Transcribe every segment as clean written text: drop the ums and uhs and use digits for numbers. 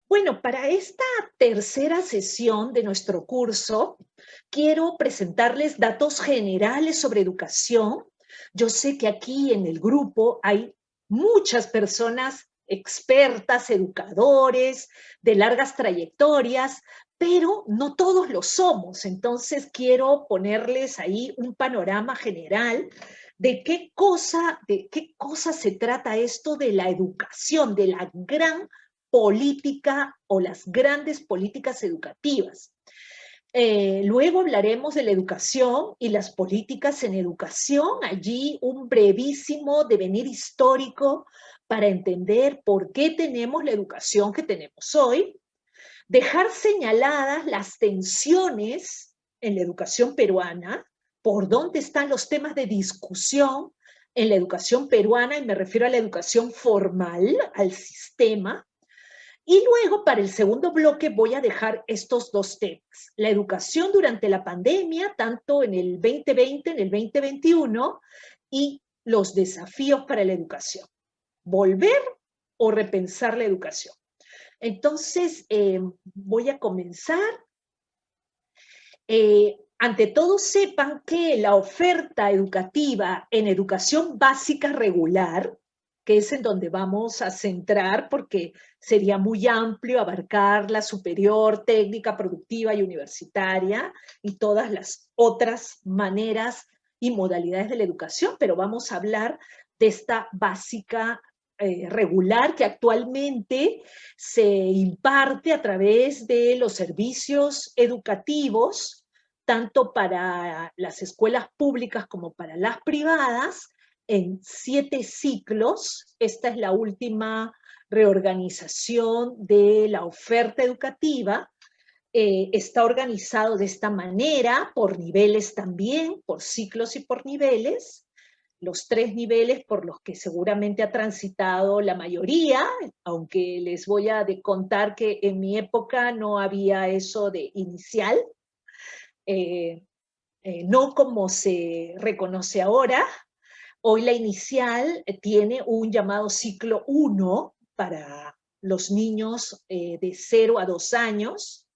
Bueno, para esta tercera sesión de nuestro curso, quiero presentarles datos generales sobre educación. Yo sé que aquí en el grupo hay muchas personas expertas, educadores, de largas trayectorias, pero no todos lo somos. Entonces, quiero ponerles ahí un panorama general de qué cosa se trata esto de la educación, de la gran política o las grandes políticas educativas. Luego hablaremos de la educación y las políticas en educación, allí un brevísimo devenir histórico para entender por qué tenemos la educación que tenemos hoy, dejar señaladas las tensiones en la educación peruana, por dónde están los temas de discusión en la educación peruana, y me refiero a la educación formal, al sistema. Y luego, para el segundo bloque, voy a dejar estos dos temas. La educación durante la pandemia, tanto en el 2020, en el 2021, y los desafíos para la educación. Volver o repensar la educación. Entonces, voy a comenzar. Ante todo, sepan que la oferta educativa en educación básica regular, que es en donde vamos a centrar porque sería muy amplio abarcar la superior, técnica, productiva y universitaria y todas las otras maneras y modalidades de la educación, pero vamos a hablar de esta básica regular que actualmente se imparte a través de los servicios educativos, tanto para las escuelas públicas como para las privadas, en 7 ciclos. Esta es la última reorganización de la oferta educativa. Está organizado de esta manera, por niveles también, por ciclos y por niveles. Los 3 niveles por los que seguramente ha transitado la mayoría, aunque les voy a contar que en mi época no había eso de inicial, eh, no como se reconoce ahora. Hoy la inicial tiene un llamado ciclo 1 para los niños de 0 a 2 años.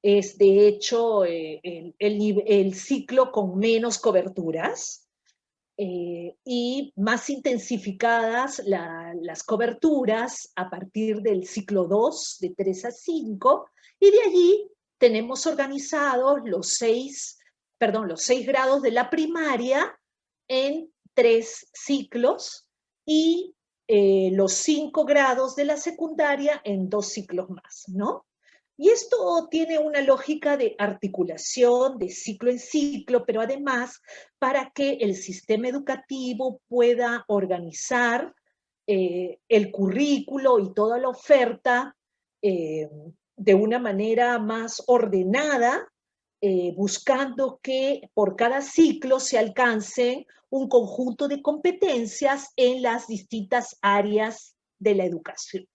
Es de hecho el ciclo con menos coberturas y más intensificadas las coberturas a partir del ciclo 2, de 3 a 5, y de allí tenemos organizados los 6 grados de la primaria en 3 ciclos y los 5 grados de la secundaria en 2 ciclos más, ¿no? Y esto tiene una lógica de articulación de ciclo en ciclo, pero además para que el sistema educativo pueda organizar el currículo y toda la oferta de una manera más ordenada, buscando que por cada ciclo se alcancen un conjunto de competencias en las distintas áreas de la educación.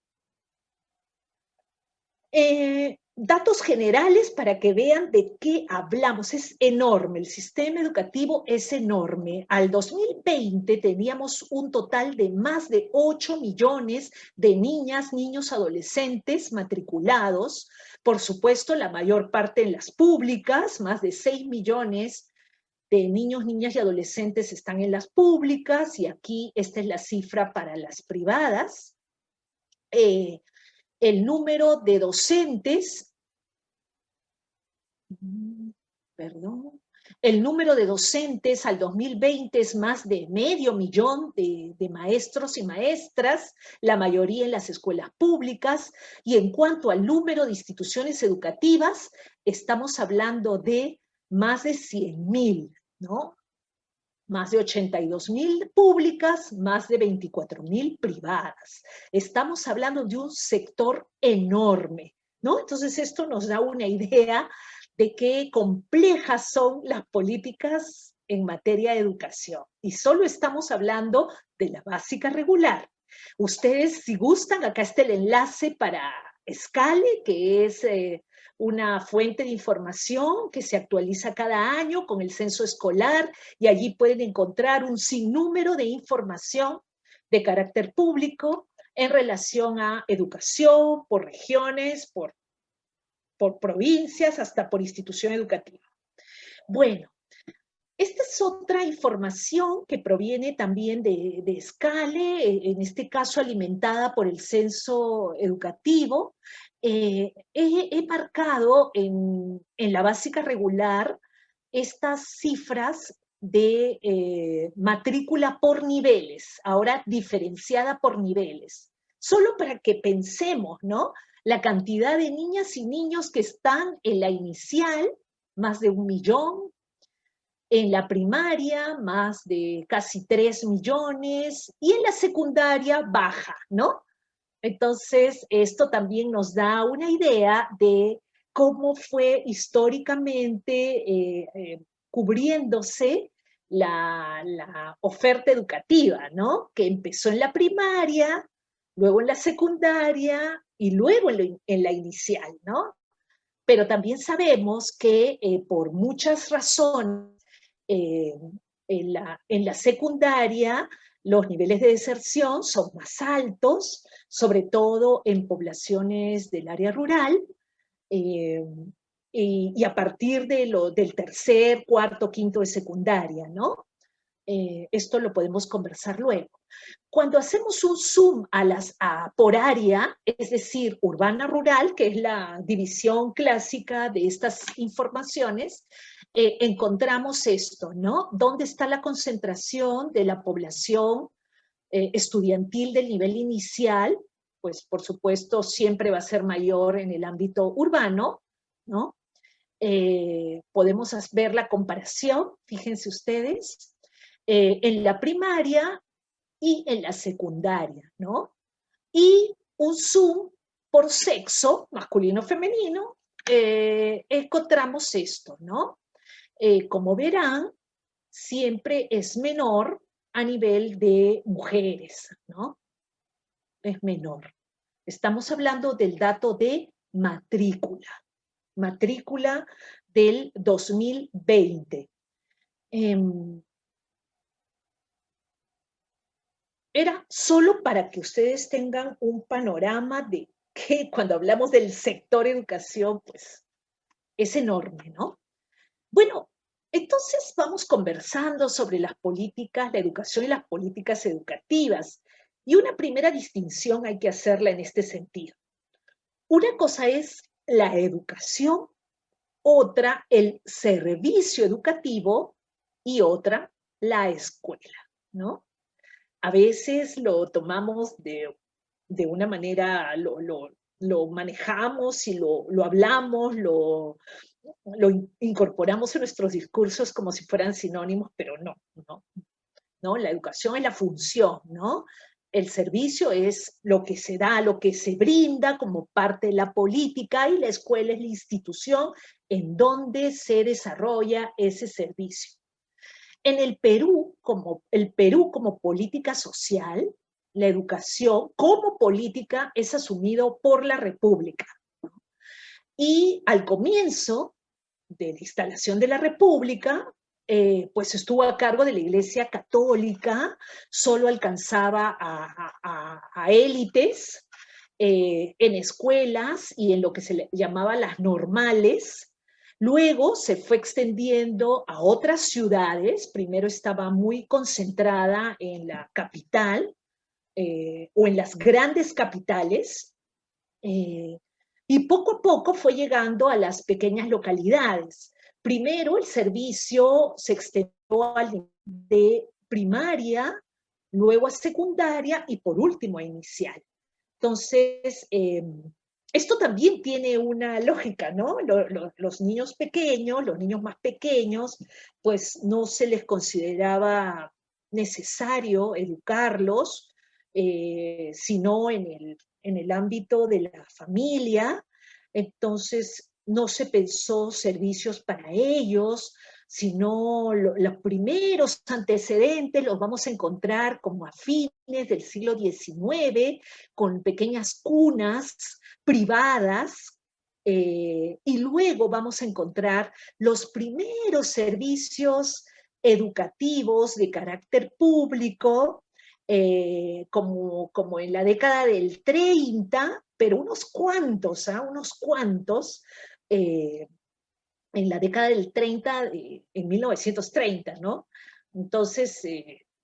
Datos generales para que vean de qué hablamos. Es enorme, el sistema educativo es enorme. Al 2020 teníamos un total de más de 8 millones de niñas, niños, adolescentes matriculados. Por supuesto, la mayor parte en las públicas, más de 6 millones de niños, niñas y adolescentes están en las públicas, y aquí esta es la cifra para las privadas. El número de docentes, perdón, el número de docentes al 2020 es más de medio millón de maestros y maestras, la mayoría en las escuelas públicas, y en cuanto al número de instituciones educativas, estamos hablando de más de 100.000, ¿no? Más de 82.000 públicas, más de 24.000 privadas. Estamos hablando de un sector enorme, ¿no? Entonces esto nos da una idea de qué complejas son las políticas en materia de educación. Y solo estamos hablando de la básica regular. Ustedes, si gustan, acá está el enlace para Scale, que es una fuente de información que se actualiza cada año con el censo escolar, y allí pueden encontrar un sinnúmero de información de carácter público. en relación a educación, por regiones, por provincias, hasta por institución educativa. Bueno, esta es otra información que proviene también de Scale, en este caso alimentada por el censo educativo. He marcado en la básica regular estas cifras de matrícula por niveles, ahora diferenciada por niveles, solo para que pensemos, ¿no? La cantidad de niñas y niños que están en la inicial, más de 1 millón, en la primaria, más de casi 3 millones, y en la secundaria baja, ¿no? Entonces, esto también nos da una idea de cómo fue históricamente cubriéndose la oferta educativa, ¿no? Que empezó en la primaria, luego en la secundaria y luego en la inicial, ¿no? Pero también sabemos que por muchas razones eh, en la secundaria los niveles de deserción son más altos, sobre todo en poblaciones del área rural, eh, y a partir del tercer, cuarto, quinto de secundaria, ¿no? Esto lo podemos conversar luego. Cuando hacemos un zoom por área, es decir, urbana-rural, que es la división clásica de estas informaciones, encontramos esto, ¿no? ¿Dónde está la concentración de la población estudiantil del nivel inicial? Pues, por supuesto, siempre va a ser mayor en el ámbito urbano, ¿no? Podemos ver la comparación, fíjense ustedes, en la primaria y en la secundaria, ¿no? Y un zoom por sexo, masculino-femenino, encontramos esto, ¿no? Como verán, siempre es menor a nivel de mujeres, ¿no? Es menor. Estamos hablando del dato de matrícula del 2020. Era solo para que ustedes tengan un panorama de que cuando hablamos del sector educación, pues es enorme, ¿no? Bueno, entonces vamos conversando sobre las políticas, la educación y las políticas educativas. Y una primera distinción hay que hacerla en este sentido. Una cosa es la educación, otra el servicio educativo y otra la escuela, ¿no? A veces lo tomamos de una manera, lo manejamos y lo hablamos, lo incorporamos en nuestros discursos como si fueran sinónimos, pero no, la educación es la función, ¿no? El servicio es lo que se da, lo que se brinda como parte de la política, y la escuela es la institución en donde se desarrolla ese servicio. En el Perú como política social, la educación como política es asumido por la República. Y al comienzo de la instalación de la República, pues estuvo a cargo de la Iglesia Católica, solo alcanzaba a élites en escuelas y en lo que se le llamaba las normales. Luego se fue extendiendo a otras ciudades. Primero estaba muy concentrada en la capital o en las grandes capitales, y poco a poco fue llegando a las pequeñas localidades. Primero el servicio se extendió de primaria, luego a secundaria y por último a inicial. Entonces, esto también tiene una lógica, ¿no? Los niños pequeños, los niños más pequeños, pues no se les consideraba necesario educarlos, sino en el ámbito de la familia. Entonces, no se pensó servicios para ellos, sino los primeros antecedentes los vamos a encontrar como a fines del siglo XIX, con pequeñas cunas privadas, y luego vamos a encontrar los primeros servicios educativos de carácter público, como en la década del 30, pero unos cuantos, unos cuantos, en la década del 30, en 1930, ¿no? Entonces,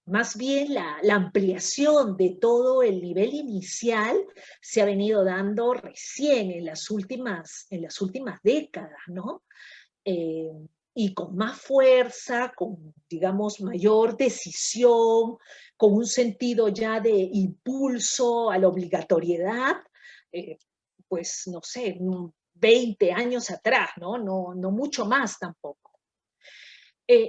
más bien la ampliación de todo el nivel inicial se ha venido dando recién en las últimas décadas, ¿no? Eh, y con más fuerza, con, digamos, mayor decisión, con un sentido ya de impulso a la obligatoriedad, eh, pues, no sé, 20 años atrás, ¿no? No mucho más tampoco.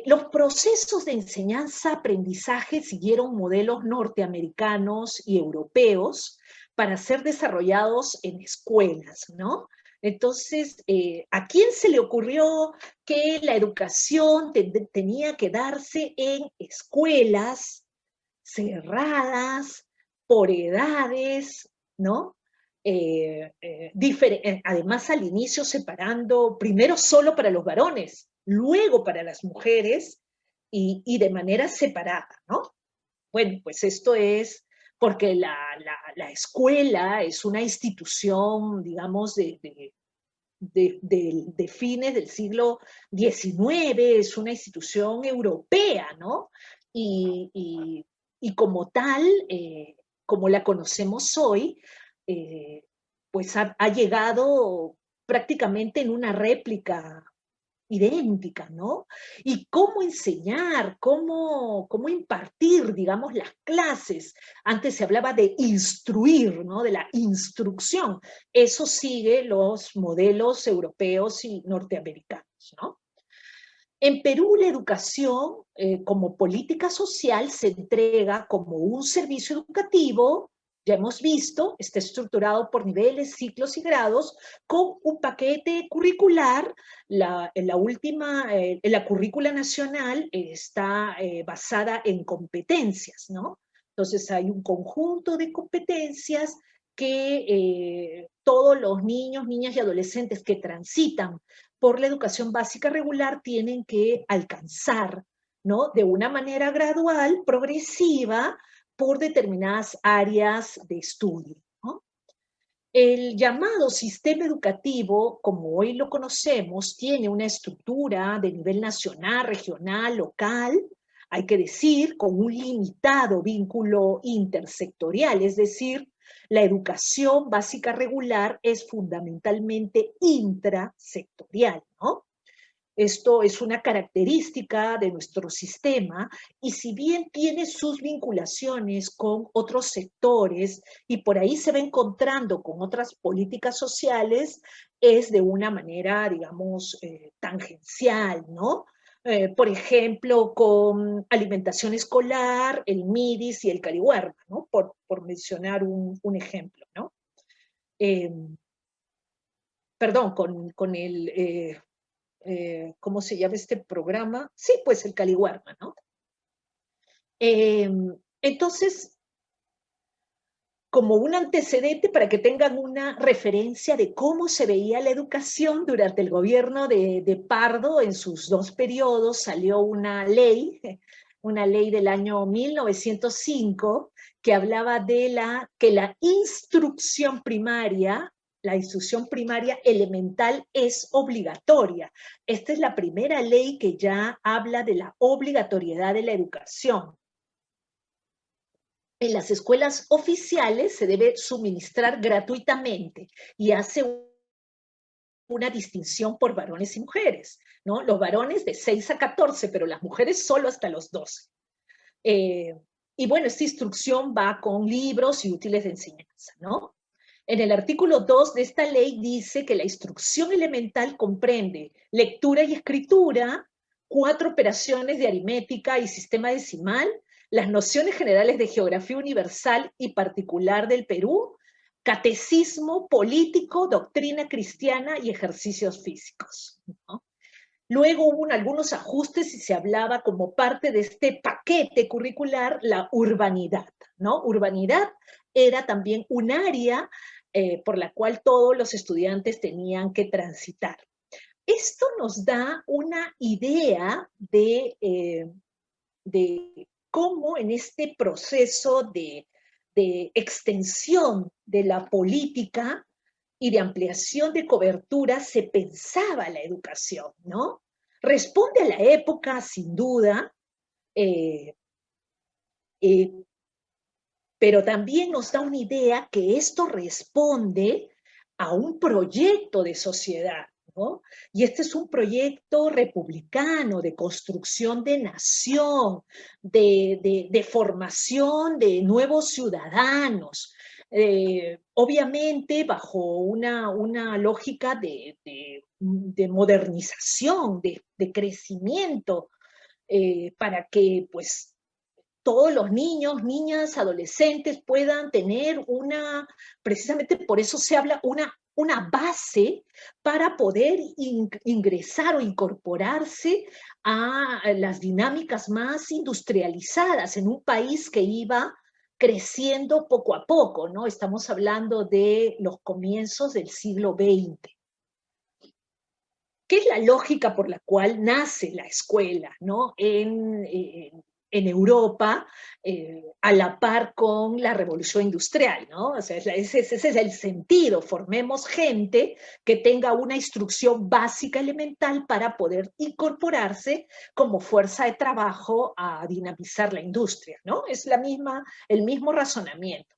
Los procesos de enseñanza-aprendizaje siguieron modelos norteamericanos y europeos para ser desarrollados en escuelas, ¿no? Entonces, ¿a quién se le ocurrió que la educación tenía que darse en escuelas cerradas, por edades, ¿no? Además, al inicio separando primero solo para los varones, luego para las mujeres y de manera separada, ¿no? Bueno, pues esto es porque la escuela es una institución, digamos, de fines del siglo XIX, es una institución europea, ¿no? Y como tal, como la conocemos hoy, eh, pues ha llegado prácticamente en una réplica idéntica, ¿no? Y cómo enseñar, cómo impartir, digamos, las clases. Antes se hablaba de instruir, ¿no? De la instrucción. Eso sigue los modelos europeos y norteamericanos, ¿no? En Perú, la educación como política social se entrega como un servicio educativo, ya hemos visto, está estructurado por niveles, ciclos y grados, con un paquete curricular. La currícula nacional está basada en competencias, ¿no? Entonces hay un conjunto de competencias que todos los niños, niñas y adolescentes que transitan por la educación básica regular tienen que alcanzar, ¿no? De una manera gradual, progresiva, por determinadas áreas de estudio, ¿no? El llamado sistema educativo, como hoy lo conocemos, tiene una estructura de nivel nacional, regional, local, hay que decir, con un limitado vínculo intersectorial, es decir, la educación básica regular es fundamentalmente intrasectorial, ¿no? Esto es una característica de nuestro sistema y si bien tiene sus vinculaciones con otros sectores y por ahí se va encontrando con otras políticas sociales, es de una manera, digamos, tangencial, ¿no? Por ejemplo, con alimentación escolar, el MIDIS y el Carihuarma, ¿no? Por mencionar un ejemplo, ¿no? Eh, Perdón, con el ¿cómo se llama este programa? Sí, pues el Caliwarma, ¿no? Eh, entonces, como un antecedente para que tengan una referencia de cómo se veía la educación durante el gobierno de Pardo en sus dos periodos, salió una ley del año 1905 que hablaba de que la instrucción primaria elemental es obligatoria. Esta es la primera ley que ya habla de la obligatoriedad de la educación. En las escuelas oficiales se debe suministrar gratuitamente y hace una distinción por varones y mujeres, ¿no? Los varones de 6 a 14, pero las mujeres solo hasta los 12. Y bueno, esta instrucción va con libros y útiles de enseñanza, ¿no? En el artículo 2 de esta ley dice que la instrucción elemental comprende lectura y escritura, 4 operaciones de aritmética y sistema decimal, las nociones generales de geografía universal y particular del Perú, catecismo político, doctrina cristiana y ejercicios físicos, ¿no? Luego hubo algunos ajustes y se hablaba como parte de este paquete curricular la urbanidad, ¿no? Urbanidad era también un área por la cual todos los estudiantes tenían que transitar. Esto nos da una idea de cómo en este proceso de extensión de la política y de ampliación de cobertura se pensaba la educación, ¿no? Responde a la época, sin duda, eh, eh, pero también nos da una idea que esto responde a un proyecto de sociedad, ¿no? Y este es un proyecto republicano de construcción de nación, de formación de nuevos ciudadanos, obviamente bajo una lógica de modernización, de crecimiento, para que pues todos los niños, niñas, adolescentes puedan tener precisamente por eso se habla, una base para poder ingresar o incorporarse a las dinámicas más industrializadas en un país que iba creciendo poco a poco, ¿no? Estamos hablando de los comienzos del siglo XX. ¿Qué es la lógica por la cual nace la escuela, ¿no? En Europa, a la par con la revolución industrial, ¿no? O sea, ese es el sentido, formemos gente que tenga una instrucción básica elemental para poder incorporarse como fuerza de trabajo a dinamizar la industria, ¿no? Es el mismo razonamiento.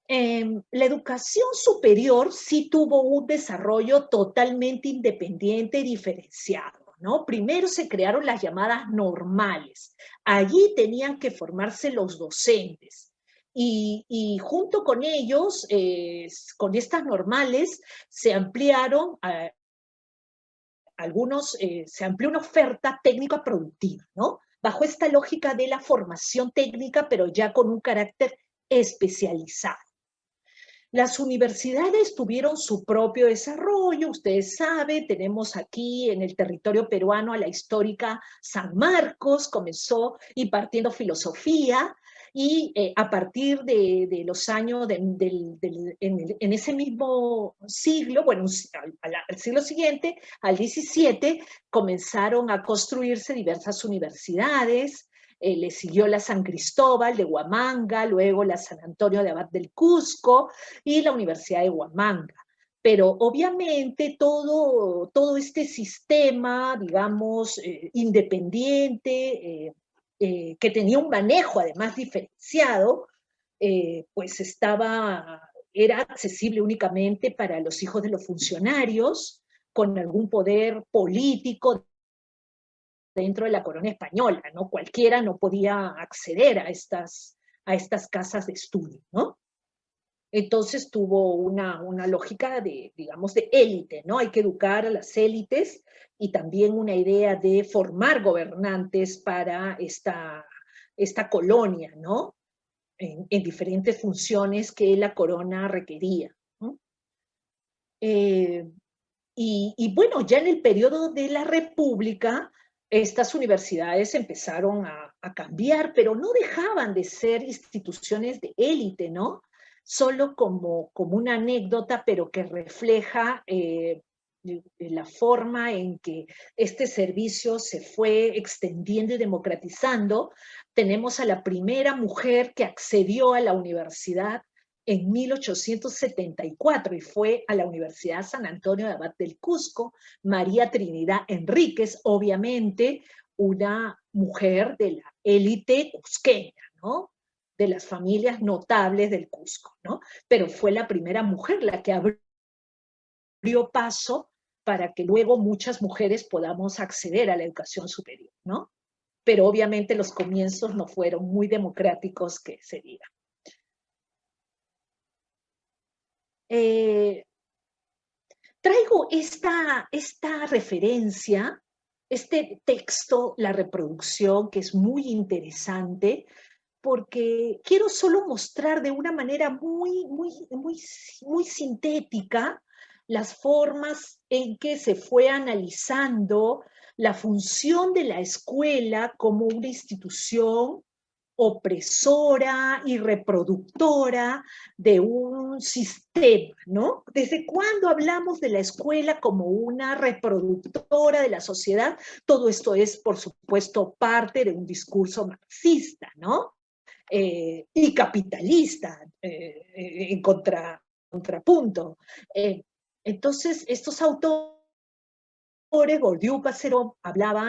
La educación superior sí tuvo un desarrollo totalmente independiente y diferenciado, ¿no? Primero se crearon las llamadas normales. Allí tenían que formarse los docentes. Y junto con ellos, con estas normales, se ampliaron se amplió una oferta técnica productiva, ¿no? Bajo esta lógica de la formación técnica, pero ya con un carácter especializado. Las universidades tuvieron su propio desarrollo, ustedes saben, tenemos aquí en el territorio peruano a la histórica San Marcos, comenzó impartiendo filosofía, y a partir de los años, en ese mismo siglo, bueno, al siglo siguiente, al 17, comenzaron a construirse diversas universidades. Le siguió la San Cristóbal de Huamanga, luego la San Antonio de Abad del Cusco y la Universidad de Huamanga. Pero obviamente todo este sistema, digamos, independiente, que tenía un manejo además diferenciado, pues era accesible únicamente para los hijos de los funcionarios con algún poder político dentro de la corona española, ¿no? Cualquiera no podía acceder a estas casas de estudio, ¿no? Entonces tuvo una lógica digamos, de élite, ¿no? Hay que educar a las élites y también una idea de formar gobernantes para esta colonia, ¿no? En diferentes funciones que la corona requería, ¿no? Y bueno, ya en el periodo de la República, estas universidades empezaron a cambiar, pero no dejaban de ser instituciones de élite, ¿no? Solo como una anécdota, pero que refleja la forma en que este servicio se fue extendiendo y democratizando. Tenemos a la primera mujer que accedió a la universidad en 1874 y fue a la Universidad San Antonio de Abad del Cusco, María Trinidad Enríquez, obviamente una mujer de la élite cusqueña, ¿no? De las familias notables del Cusco, ¿no? Pero fue la primera mujer la que abrió paso para que luego muchas mujeres podamos acceder a la educación superior, ¿no? Pero obviamente los comienzos no fueron muy democráticos, que se diga. Traigo esta referencia, este texto, la reproducción, que es muy interesante, porque quiero solo mostrar de una manera muy sintética las formas en que se fue analizando la función de la escuela como una institución opresora y reproductora de un sistema, ¿no? ¿Desde cuándo hablamos de la escuela como una reproductora de la sociedad? Todo esto es, por supuesto, parte de un discurso marxista, ¿no? Y capitalista, en contrapunto. Entonces, estos autores, Bourdieu, Passerot,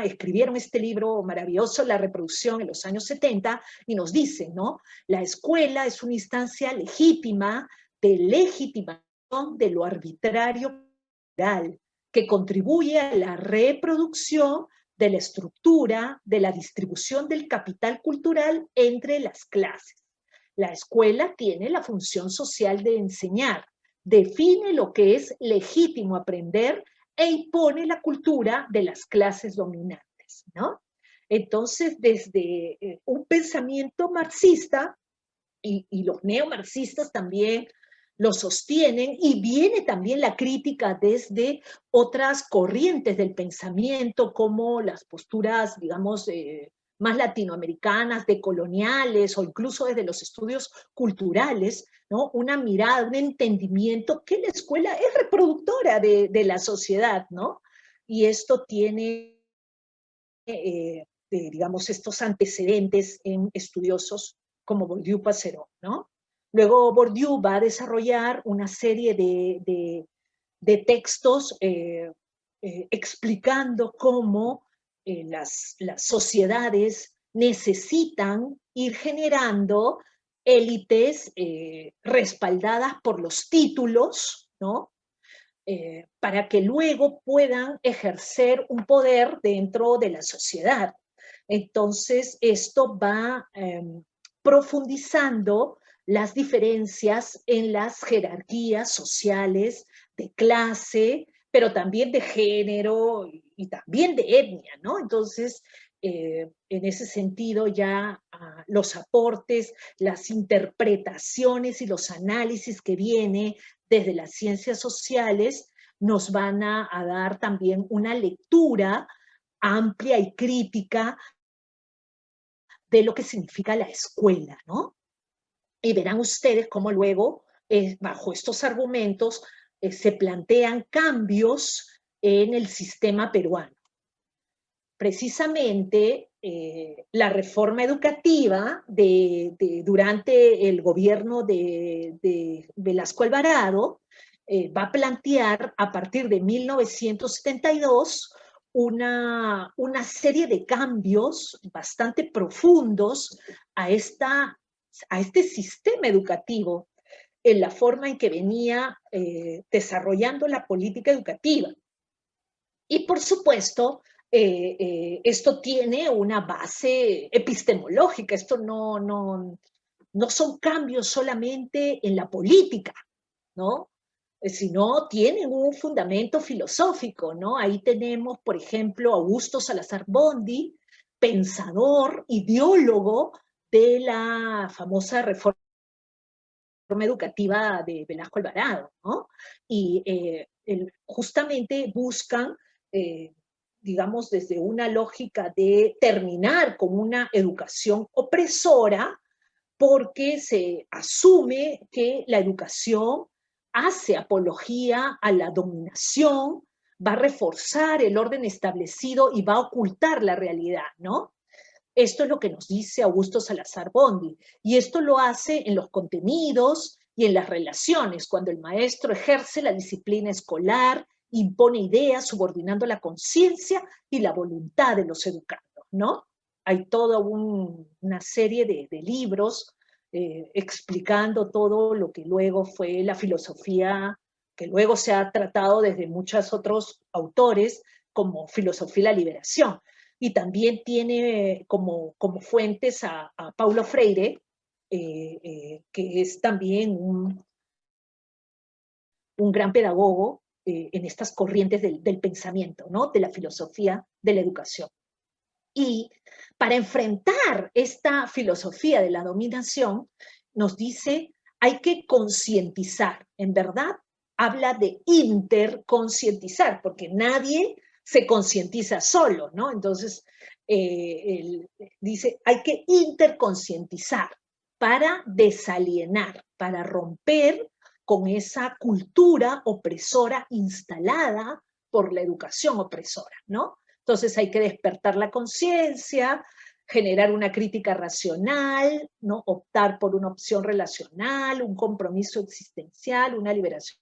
escribieron este libro maravilloso, La reproducción, en los años 70, y nos dicen, ¿no? La escuela es una instancia legítima de legitimación de lo arbitrario cultural, que contribuye a la reproducción de la estructura, de la distribución del capital cultural entre las clases. La escuela tiene la función social de enseñar, define lo que es legítimo aprender e impone la cultura de las clases dominantes, ¿no? Entonces, desde un pensamiento marxista, y los neomarxistas también lo sostienen, y viene también la crítica desde otras corrientes del pensamiento, como las posturas, digamos, más latinoamericanas, decoloniales, o incluso desde los estudios culturales, ¿no? Una mirada, un entendimiento que la escuela es reproductora de la sociedad, ¿no? Y esto tiene, digamos, estos antecedentes en estudiosos como Bourdieu, Passerot, ¿no? Luego Bourdieu va a desarrollar una serie de textos explicando cómo las sociedades necesitan ir generando élites respaldadas por los títulos, ¿no? Para que luego puedan ejercer un poder dentro de la sociedad. Entonces, esto va profundizando las diferencias en las jerarquías sociales de clase, pero también de género y también de etnia, ¿no? Entonces, en ese sentido ya los aportes, las interpretaciones y los análisis que viene desde las ciencias sociales nos van a dar también una lectura amplia y crítica de lo que significa la escuela, ¿no? Y verán ustedes cómo luego, bajo estos argumentos, se plantean cambios en el sistema peruano. Precisamente la reforma educativa durante el gobierno de Velasco Alvarado va a plantear a partir de 1972 una serie de cambios bastante profundos a este sistema educativo, en la forma en que venía desarrollando la política educativa. Y por supuesto, esto tiene una base epistemológica, esto no son cambios solamente en la política, ¿no? Sino tienen un fundamento filosófico, ¿no? Ahí tenemos, por ejemplo, Augusto Salazar Bondy, pensador, ideólogo de la famosa reforma educativa de Velasco Alvarado, ¿no? Y justamente buscan, digamos, desde una lógica de terminar con una educación opresora, porque se asume que la educación hace apología a la dominación, va a reforzar el orden establecido y va a ocultar la realidad, ¿no? Esto es lo que nos dice Augusto Salazar Bondy, y esto lo hace en los contenidos y en las relaciones, cuando el maestro ejerce la disciplina escolar, impone ideas, subordinando la conciencia y la voluntad de los educandos, ¿no? Hay toda una serie de libros explicando todo lo que luego fue la filosofía, que luego se ha tratado desde muchos otros autores como filosofía de la liberación. Y también tiene como fuentes a Paulo Freire, que es también un gran pedagogo en estas corrientes del pensamiento, ¿no? De la filosofía de la educación. Y para enfrentar esta filosofía de la dominación, nos dice, hay que concientizar. En verdad, habla de interconcientizar, porque nadie se concientiza solo, ¿no? Entonces, dice, hay que interconcientizar para desalienar, para romper con esa cultura opresora instalada por la educación opresora, ¿no? Entonces hay que despertar la conciencia, generar una crítica racional, ¿no? Optar por una opción relacional, un compromiso existencial, una liberación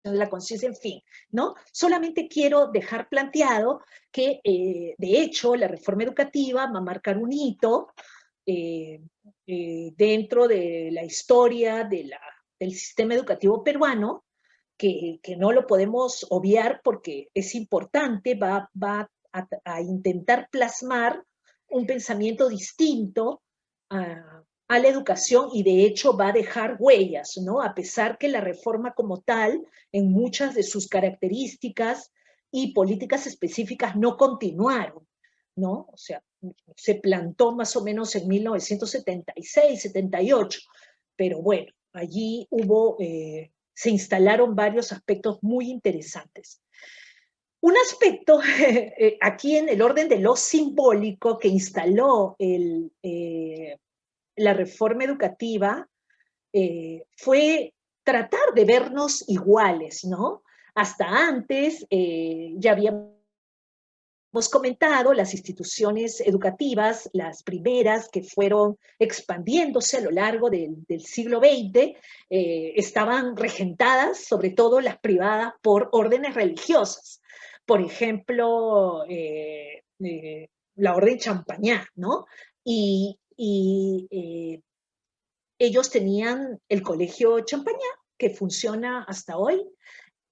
de la conciencia, en fin, ¿no? Solamente quiero dejar planteado que, de hecho, la reforma educativa va a marcar un hito eh, dentro de la historia del sistema educativo peruano, que no lo podemos obviar porque es importante, va a intentar plasmar un pensamiento distinto a la educación y de hecho va a dejar huellas, ¿no? A pesar que la reforma como tal, en muchas de sus características y políticas específicas no continuaron, ¿no? O sea, se plantó más o menos en 1976, 78, pero bueno, allí hubo, se instalaron varios aspectos muy interesantes. Un aspecto aquí en el orden de lo simbólico que instaló la reforma educativa fue tratar de vernos iguales, ¿no? Hasta antes ya habíamos comentado, las instituciones educativas, las primeras que fueron expandiéndose a lo largo del siglo XX, estaban regentadas, sobre todo las privadas, por órdenes religiosas. Por ejemplo, la orden Champagnat, ¿no? Y ellos tenían el colegio Champagnat, que funciona hasta hoy,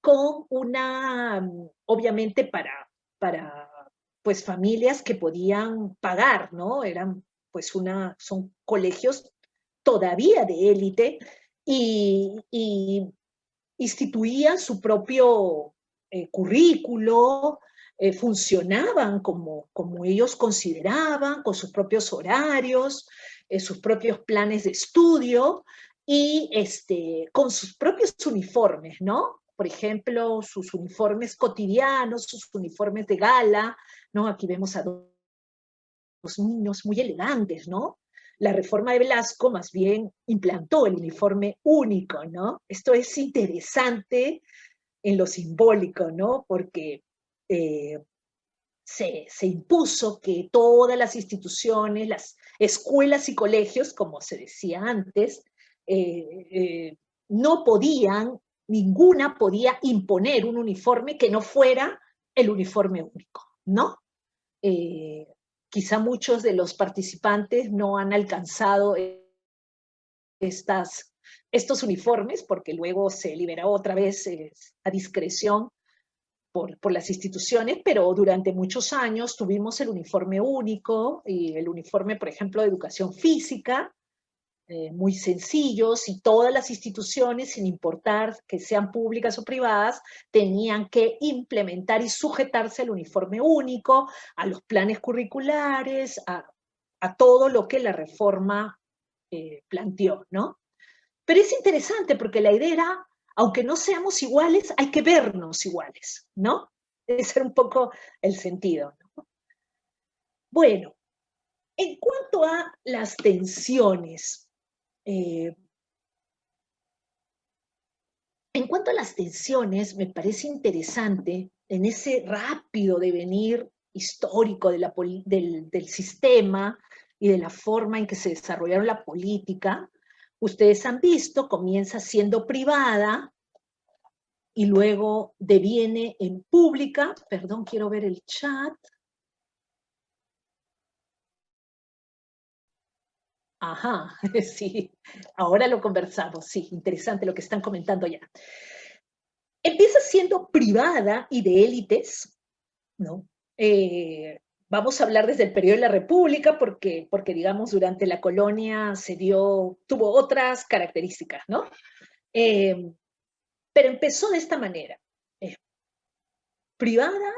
con una, obviamente para pues familias que podían pagar, ¿no? Eran pues son colegios todavía de élite y instituían su propio currículo, funcionaban como ellos consideraban, con sus propios horarios, sus propios planes de estudio y con sus propios uniformes, ¿no? Por ejemplo, sus uniformes cotidianos, sus uniformes de gala, ¿no? Aquí vemos a dos niños muy elegantes, ¿no? La reforma de Velasco más bien implantó el uniforme único, ¿no? Esto es interesante en lo simbólico, ¿no? Porque se impuso que todas las instituciones, las escuelas y colegios, como se decía antes, no podían, ninguna podía imponer un uniforme que no fuera el uniforme único, ¿no? Eh, Quizá muchos de los participantes no han alcanzado estos uniformes porque luego se liberó otra vez a discreción por las instituciones, pero durante muchos años tuvimos el uniforme único y el uniforme, por ejemplo, de educación física, muy sencillos, y todas las instituciones, sin importar que sean públicas o privadas, tenían que implementar y sujetarse al uniforme único, a los planes curriculares, a todo lo que la reforma planteó, ¿no? Pero es interesante porque la idea era, aunque no seamos iguales, hay que vernos iguales, ¿no? Ese era un poco el sentido, ¿no? Bueno, en cuanto a las tensiones, eh, me parece interesante en ese rápido devenir histórico del sistema y de la forma en que se desarrollaron la política. Ustedes han visto, comienza siendo privada y luego deviene en pública. Perdón, quiero ver el chat. Ajá, sí, ahora lo conversamos, sí, interesante lo que están comentando ya. Empieza siendo privada y de élites, ¿no? Vamos a hablar desde el periodo de la República porque digamos, durante la colonia tuvo otras características, ¿no? Eh, pero empezó de esta manera, eh, privada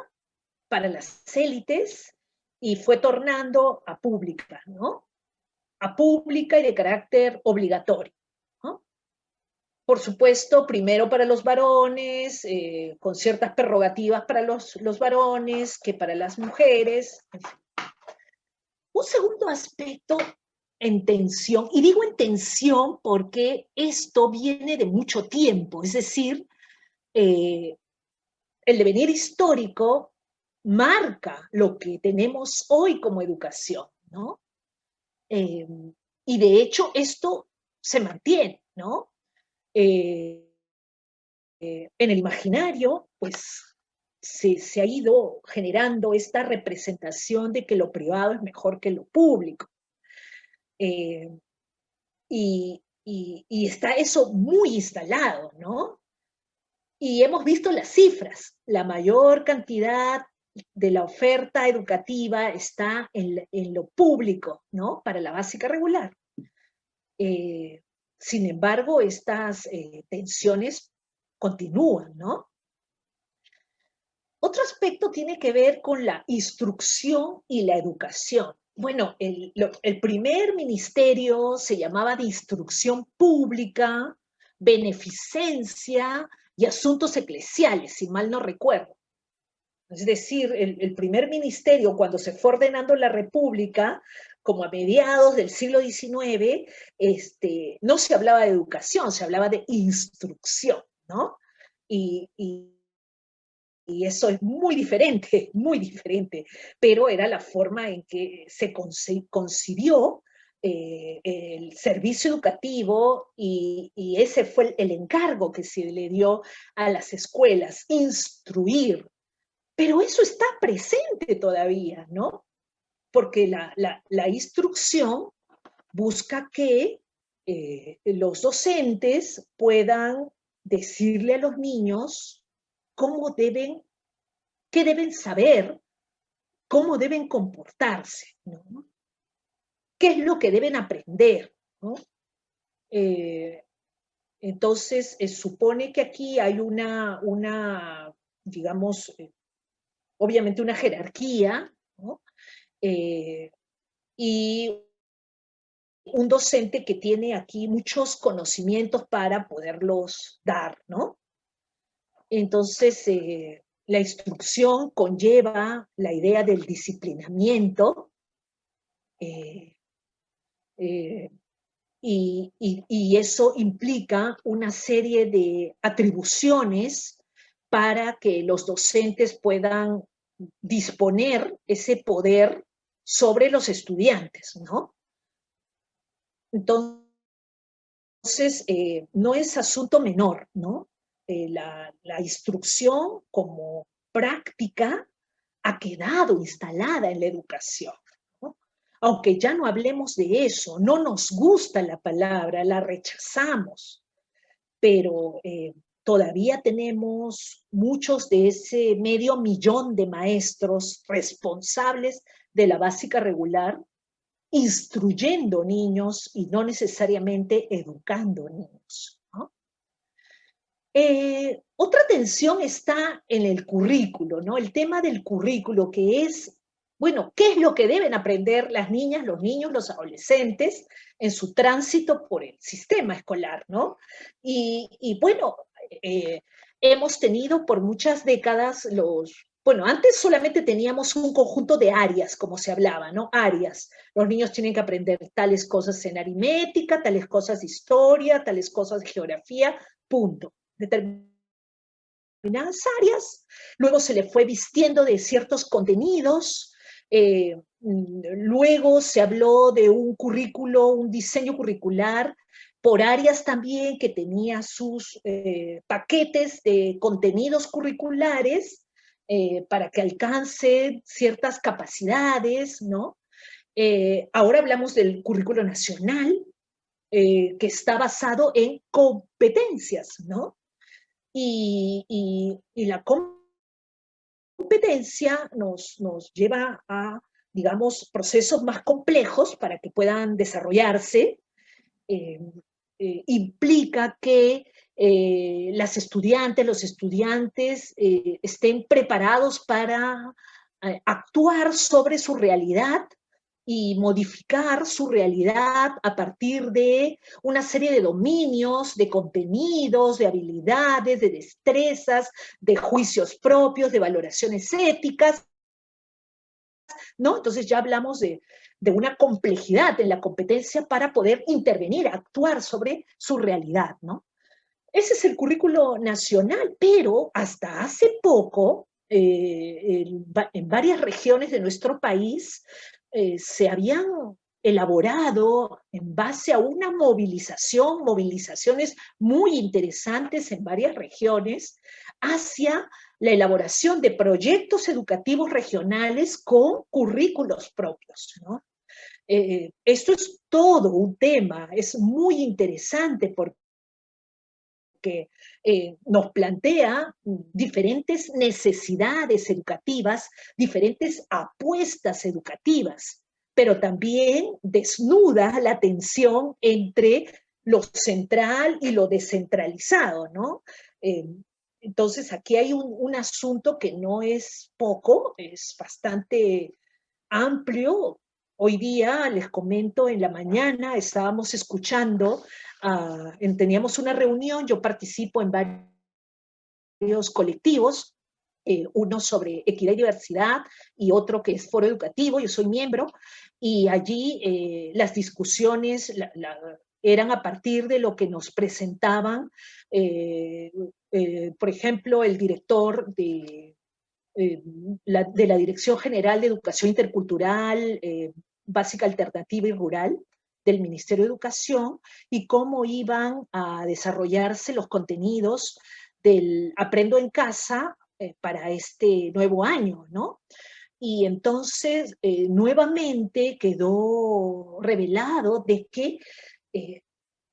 para las élites y fue tornando a pública, ¿no? A pública y de carácter obligatorio, ¿no? Por supuesto, primero para los varones, con ciertas prerrogativas para los varones que para las mujeres. Un segundo aspecto en tensión, y digo en tensión porque esto viene de mucho tiempo, es decir, el devenir histórico marca lo que tenemos hoy como educación, ¿no? Eh, y de hecho esto se mantiene, ¿no? Eh, en el imaginario, pues se ha ido generando esta representación de que lo privado es mejor que lo público. Eh, y está eso muy instalado, ¿no? Y hemos visto las cifras, la mayor cantidad de la oferta educativa está en lo público, ¿no? Para la básica regular. Eh, Sin embargo, estas tensiones continúan, ¿no? Otro aspecto tiene que ver con la instrucción y la educación. Bueno, el primer ministerio se llamaba de Instrucción Pública, Beneficencia y Asuntos Eclesiales, si mal no recuerdo. Es decir, el primer ministerio, cuando se fue ordenando la República, como a mediados del siglo XIX, no se hablaba de educación, se hablaba de instrucción, ¿no? Y eso es muy diferente, pero era la forma en que se concibió el servicio educativo y ese fue el encargo que se le dio a las escuelas, instruir. Pero eso está presente todavía, ¿no? Porque la instrucción busca que los docentes puedan decirle a los niños cómo deben, qué deben saber, cómo deben comportarse, ¿no? ¿Qué es lo que deben aprender, ¿no? Eh, entonces, supone que aquí hay digamos, obviamente una jerarquía, ¿no? Eh, y un docente que tiene aquí muchos conocimientos para poderlos dar, ¿no? Entonces, la instrucción conlleva la idea del disciplinamiento, eh, eh, y eso implica una serie de atribuciones para que los docentes puedan disponer ese poder sobre los estudiantes, ¿no? Entonces, no es asunto menor, ¿no? La instrucción como práctica ha quedado instalada en la educación, ¿no? Aunque ya no hablemos de eso, no nos gusta la palabra, la rechazamos, pero todavía tenemos muchos de ese 500.000 de maestros responsables de la básica regular instruyendo niños y no necesariamente educando niños, ¿no? Otra tensión está en el currículo, ¿no? El tema del currículo, que es, bueno, ¿qué es lo que deben aprender las niñas, los niños, los adolescentes en su tránsito por el sistema escolar, ¿no? Bueno, eh, hemos tenido por muchas décadas bueno, antes solamente teníamos un conjunto de áreas, como se hablaba, ¿no? Áreas. Los niños tienen que aprender tales cosas en aritmética, tales cosas de historia, tales cosas de geografía, punto. Determinadas áreas, luego se le fue vistiendo de ciertos contenidos, luego se habló de un currículo, un diseño curricular por áreas también que tenía sus paquetes de contenidos curriculares para que alcance ciertas capacidades, ¿no? Ahora hablamos del currículo nacional, que está basado en competencias, ¿no? Y la competencia nos lleva a, digamos, procesos más complejos para que puedan desarrollarse. Eh, Implica que las estudiantes, los estudiantes estén preparados para actuar sobre su realidad y modificar su realidad a partir de una serie de dominios, de contenidos, de habilidades, de destrezas, de juicios propios, de valoraciones éticas, ¿no? Entonces ya hablamos de una complejidad en la competencia para poder intervenir, actuar sobre su realidad, ¿no? Ese es el currículo nacional, pero hasta hace poco, en varias regiones de nuestro país, se habían elaborado en base a una movilizaciones muy interesantes en varias regiones, hacia la elaboración de proyectos educativos regionales con currículos propios, ¿no? Esto es todo un tema, es muy interesante porque nos plantea diferentes necesidades educativas, diferentes apuestas educativas, pero también desnuda la tensión entre lo central y lo descentralizado, ¿no? Eh, entonces, aquí hay un asunto que no es poco, es bastante amplio. Hoy día, les comento, en la mañana estábamos escuchando, teníamos una reunión, yo participo en varios colectivos, uno sobre equidad y diversidad y otro que es foro educativo, yo soy miembro, y allí las discusiones eran a partir de lo que nos presentaban, por ejemplo, el director de la Dirección General de Educación Intercultural, Básica Alternativa y Rural del Ministerio de Educación, y cómo iban a desarrollarse los contenidos del Aprendo en Casa para este nuevo año, ¿no? Y entonces nuevamente quedó revelado de que eh,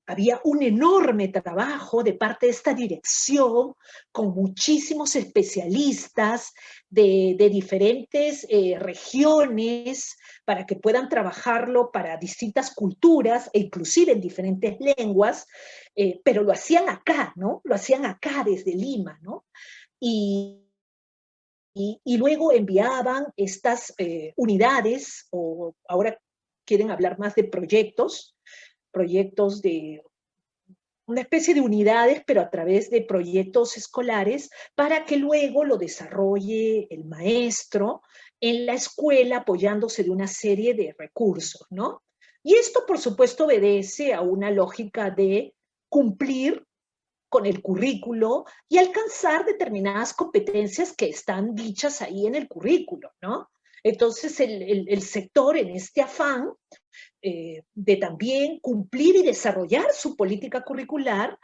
había un enorme trabajo de parte de esta dirección con muchísimos especialistas de diferentes regiones para que puedan trabajarlo para distintas culturas e inclusive en diferentes lenguas, pero lo hacían acá, ¿no? Lo hacían acá desde Lima, ¿no? Y, y luego enviaban estas unidades, o ahora quieren hablar más de proyectos de una especie de unidades, pero a través de proyectos escolares, para que luego lo desarrolle el maestro en la escuela apoyándose de una serie de recursos, ¿no? Y esto, por supuesto, obedece a una lógica de cumplir con el currículo y alcanzar determinadas competencias que están dichas ahí en el currículo, ¿no? Entonces, el sector en este afán de también cumplir y desarrollar su política curricular,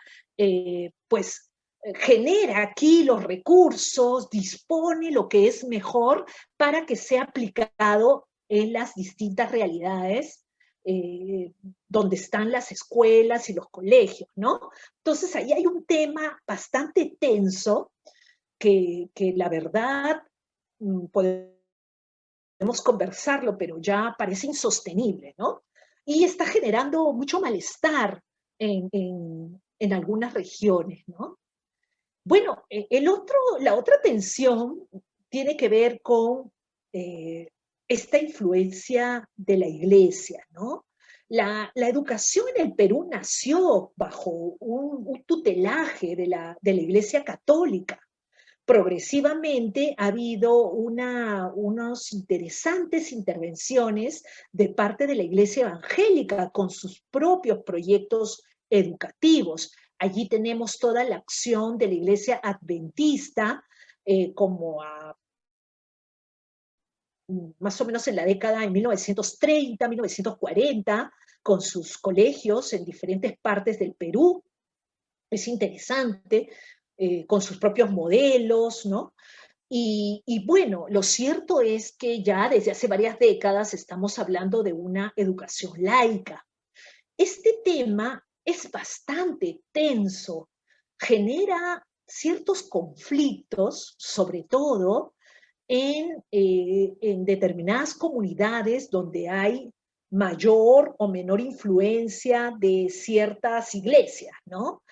pues genera aquí los recursos, dispone lo que es mejor para que sea aplicado en las distintas realidades eh, donde están las escuelas y los colegios, ¿no? Entonces ahí hay un tema bastante tenso que la verdad podemos conversarlo, pero ya parece insostenible, ¿no? Y está generando mucho malestar en algunas regiones, ¿no? Bueno, la otra tensión tiene que ver con eh, esta influencia de la iglesia, ¿no? La educación en el Perú nació bajo un tutelaje de la iglesia católica. Progresivamente ha habido unas interesantes intervenciones de parte de la Iglesia Evangélica con sus propios proyectos educativos. Allí tenemos toda la acción de la Iglesia Adventista, como más o menos en la década de 1930, 1940, con sus colegios en diferentes partes del Perú. Es interesante, con sus propios modelos, ¿no? Y bueno, lo cierto es que ya desde hace varias décadas estamos hablando de una educación laica. Este tema es bastante tenso, genera ciertos conflictos, sobre todo en determinadas comunidades donde hay mayor o menor influencia de ciertas iglesias, ¿no?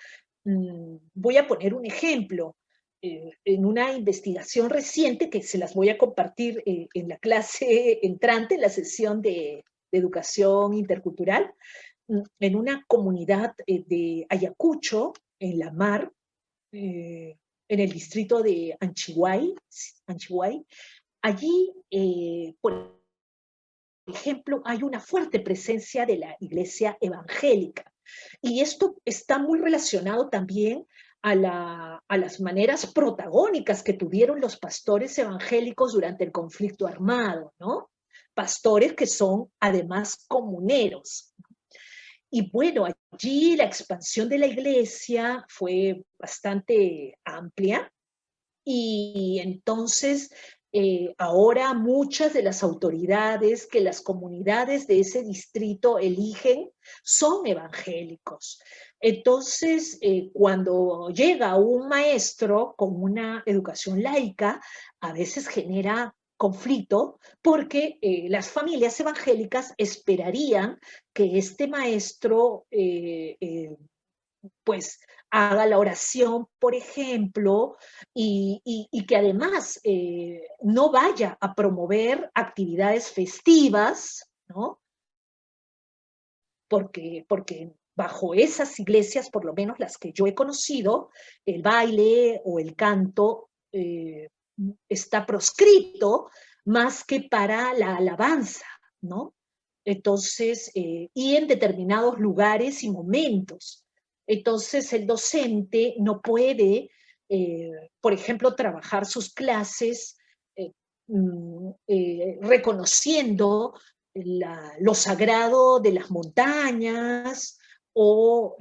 Voy a poner un ejemplo. En una investigación reciente que se las voy a compartir en la clase entrante, en la sesión de educación intercultural, en una comunidad de Ayacucho, en la mar, en el distrito de Anchihuay, allí, por ejemplo, hay una fuerte presencia de la iglesia evangélica. Y esto está muy relacionado también a las maneras protagónicas que tuvieron los pastores evangélicos durante el conflicto armado, ¿no? Pastores que son además comuneros. Y bueno, allí la expansión de la iglesia fue bastante amplia y entonces ahora muchas de las autoridades que las comunidades de ese distrito eligen son evangélicos. Entonces, cuando llega un maestro con una educación laica, a veces genera conflicto porque las familias evangélicas esperarían que este maestro pues haga la oración, por ejemplo, y que además no vaya a promover actividades festivas, ¿no? Porque bajo esas iglesias, por lo menos las que yo he conocido, el baile o el canto está proscrito más que para la alabanza, ¿no? Entonces, y en determinados lugares y momentos. Entonces, el docente no puede, por ejemplo, trabajar sus clases reconociendo lo sagrado de las montañas o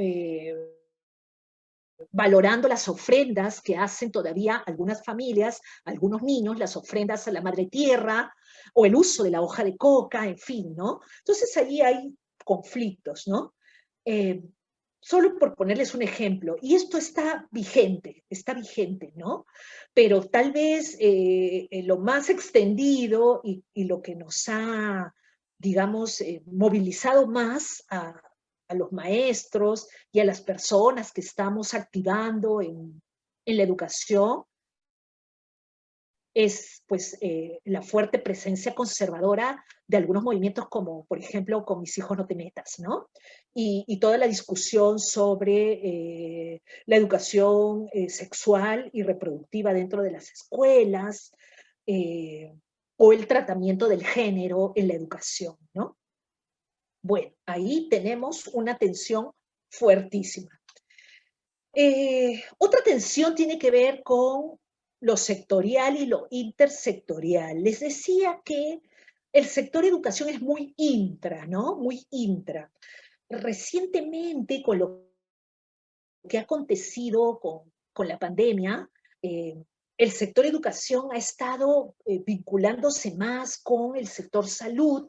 valorando las ofrendas que hacen todavía algunas familias, algunos niños, las ofrendas a la madre tierra, o el uso de la hoja de coca, en fin, ¿no? Entonces ahí hay conflictos, ¿no? Eh, Solo por ponerles un ejemplo, y esto está vigente, ¿no? Pero tal vez lo más extendido y lo que nos ha, digamos, movilizado más a los maestros y a las personas que estamos activando en la educación es pues la fuerte presencia conservadora de algunos movimientos como, por ejemplo, con Mis hijos no te metas, ¿no? Y toda la discusión sobre la educación sexual y reproductiva dentro de las escuelas eh, o el tratamiento del género en la educación, ¿no? Bueno, ahí tenemos una tensión fuertísima. Otra tensión tiene que ver con lo sectorial y lo intersectorial. Les decía que el sector educación es muy intra, ¿no? Muy intra. Recientemente, con lo que ha acontecido con la pandemia, el sector educación ha estado vinculándose más con el sector salud,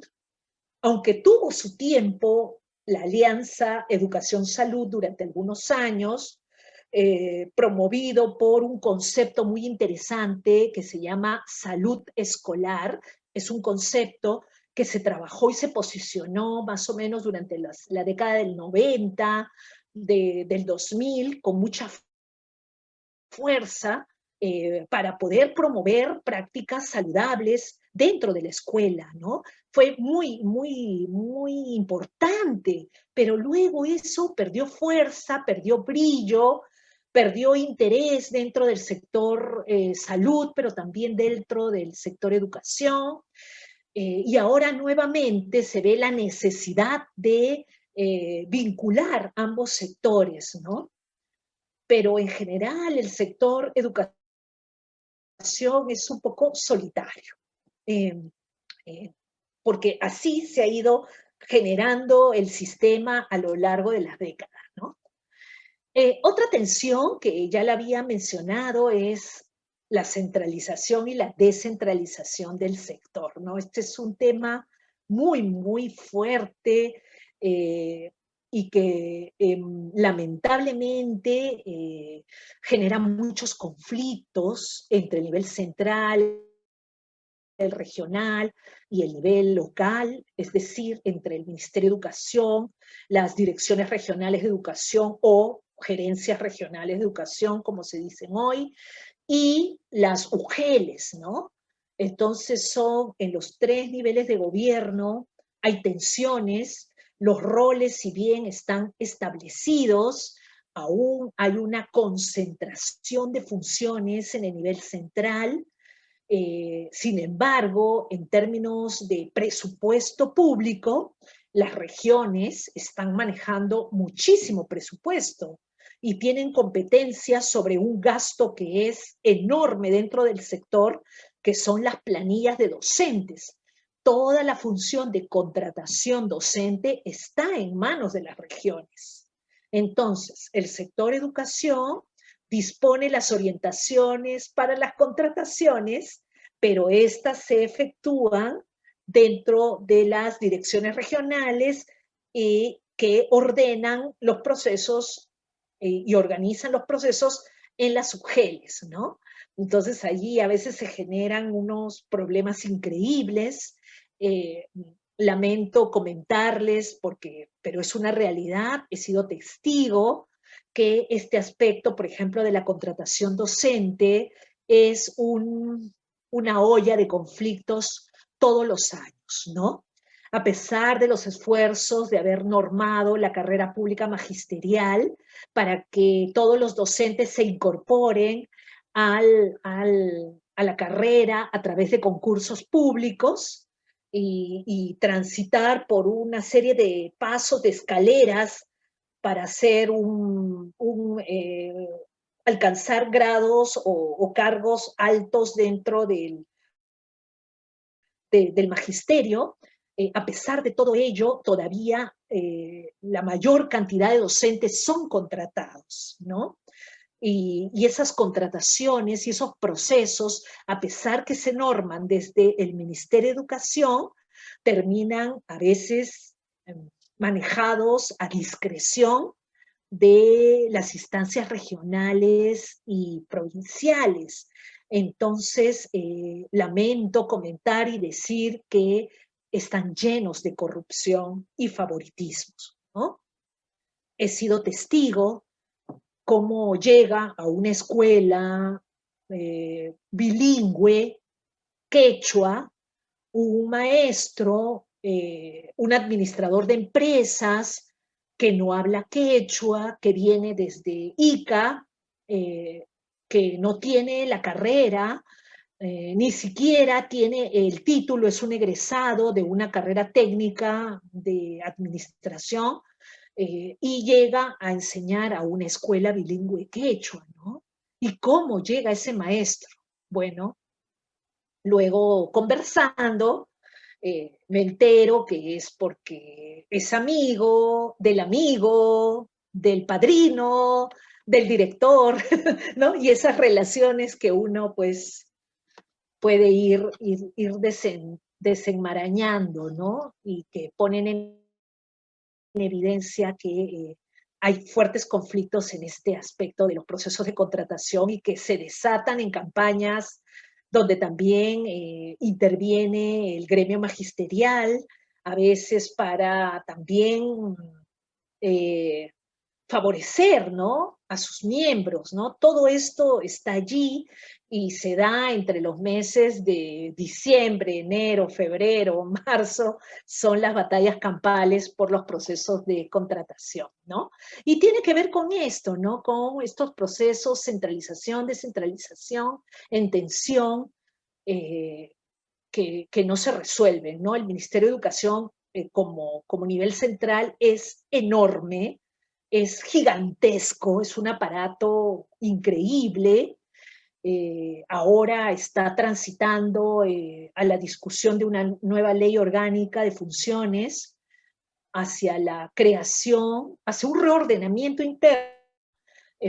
aunque tuvo su tiempo la Alianza Educación-Salud durante algunos años, promovido por un concepto muy interesante que se llama salud escolar. Es un concepto que se trabajó y se posicionó más o menos durante la década del 90, del 2000, con mucha fuerza para poder promover prácticas saludables dentro de la escuela, ¿no? Fue muy, muy, muy importante, pero luego eso perdió fuerza, perdió brillo, perdió interés dentro del sector salud, pero también dentro del sector educación, y ahora nuevamente se ve la necesidad de vincular ambos sectores, ¿no? Pero en general el sector educación es un poco solitario, eh, eh, porque así se ha ido generando el sistema a lo largo de las décadas, ¿no? Otra tensión que ya la había mencionado es la centralización y la descentralización del sector, ¿no? Este es un tema muy, muy fuerte eh, y que lamentablemente genera muchos conflictos entre el nivel central, el regional y el nivel local, es decir, entre el Ministerio de Educación, las direcciones regionales de educación o gerencias regionales de educación, como se dicen hoy, y las UGELs, ¿no? Entonces son en los tres niveles de gobierno, hay tensiones, los roles, si bien están establecidos, aún hay una concentración de funciones en el nivel central, Sin embargo, en términos de presupuesto público, las regiones están manejando muchísimo presupuesto y tienen competencias sobre un gasto que es enorme dentro del sector, que son las planillas de docentes. Toda la función de contratación docente está en manos de las regiones. Entonces, el sector educación dispone las orientaciones para las contrataciones, pero estas se efectúan dentro de las direcciones regionales que ordenan los procesos y organizan los procesos en las subgeles, ¿no? Entonces allí a veces se generan unos problemas increíbles. Eh, Lamento comentarles, pero es una realidad, he sido testigo que este aspecto, por ejemplo, de la contratación docente es una olla de conflictos todos los años, ¿no? A pesar de los esfuerzos de haber normado la carrera pública magisterial para que todos los docentes se incorporen a la carrera a través de concursos públicos y transitar por una serie de pasos, de escaleras para hacer alcanzar grados o cargos altos dentro del magisterio. A pesar de todo ello, todavía la mayor cantidad de docentes son contratados, ¿no? Y esas contrataciones y esos procesos, a pesar que se norman desde el Ministerio de Educación, terminan a veces manejados a discreción de las instancias regionales y provinciales. Entonces, lamento comentar y decir que están llenos de corrupción y favoritismos, ¿no? He sido testigo cómo llega a una escuela bilingüe, quechua, un maestro, un administrador de empresas que no habla quechua, que viene desde Ica, que no tiene la carrera, ni siquiera tiene el título, es un egresado de una carrera técnica de administración, y llega a enseñar a una escuela bilingüe quechua, ¿no? ¿Y cómo llega ese maestro? Bueno, luego conversando, me entero que es porque es amigo, del padrino, del director, ¿no? Y esas relaciones que uno pues puede ir desenmarañando, ¿no? Y que ponen en evidencia que hay fuertes conflictos en este aspecto de los procesos de contratación y que se desatan en campañas donde también interviene el gremio magisterial, a veces para también eh, favorecer, ¿no?, a sus miembros, ¿no? Todo esto está allí y se da entre los meses de diciembre, enero, febrero, marzo, son las batallas campales por los procesos de contratación, ¿no? Y tiene que ver con esto, ¿no? Con estos procesos, centralización, descentralización, en tensión, eh, que no se resuelven, ¿no? El Ministerio de Educación como nivel central es enorme, es gigantesco, es un aparato increíble. Ahora está transitando a la discusión de una nueva ley orgánica de funciones, hacia la creación, hacia un reordenamiento interno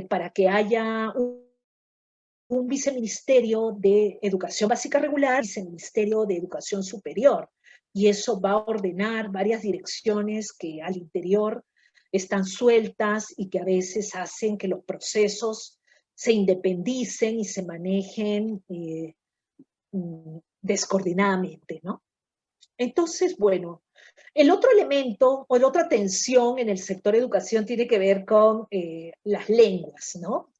para que haya un viceministerio de Educación Básica Regular, viceministerio de Educación Superior, y eso va a ordenar varias direcciones que al interior están sueltas y que a veces hacen que los procesos se independicen y se manejen descoordinadamente, ¿no? Entonces, bueno, el otro elemento o la otra tensión en el sector educación tiene que ver con las lenguas, ¿no?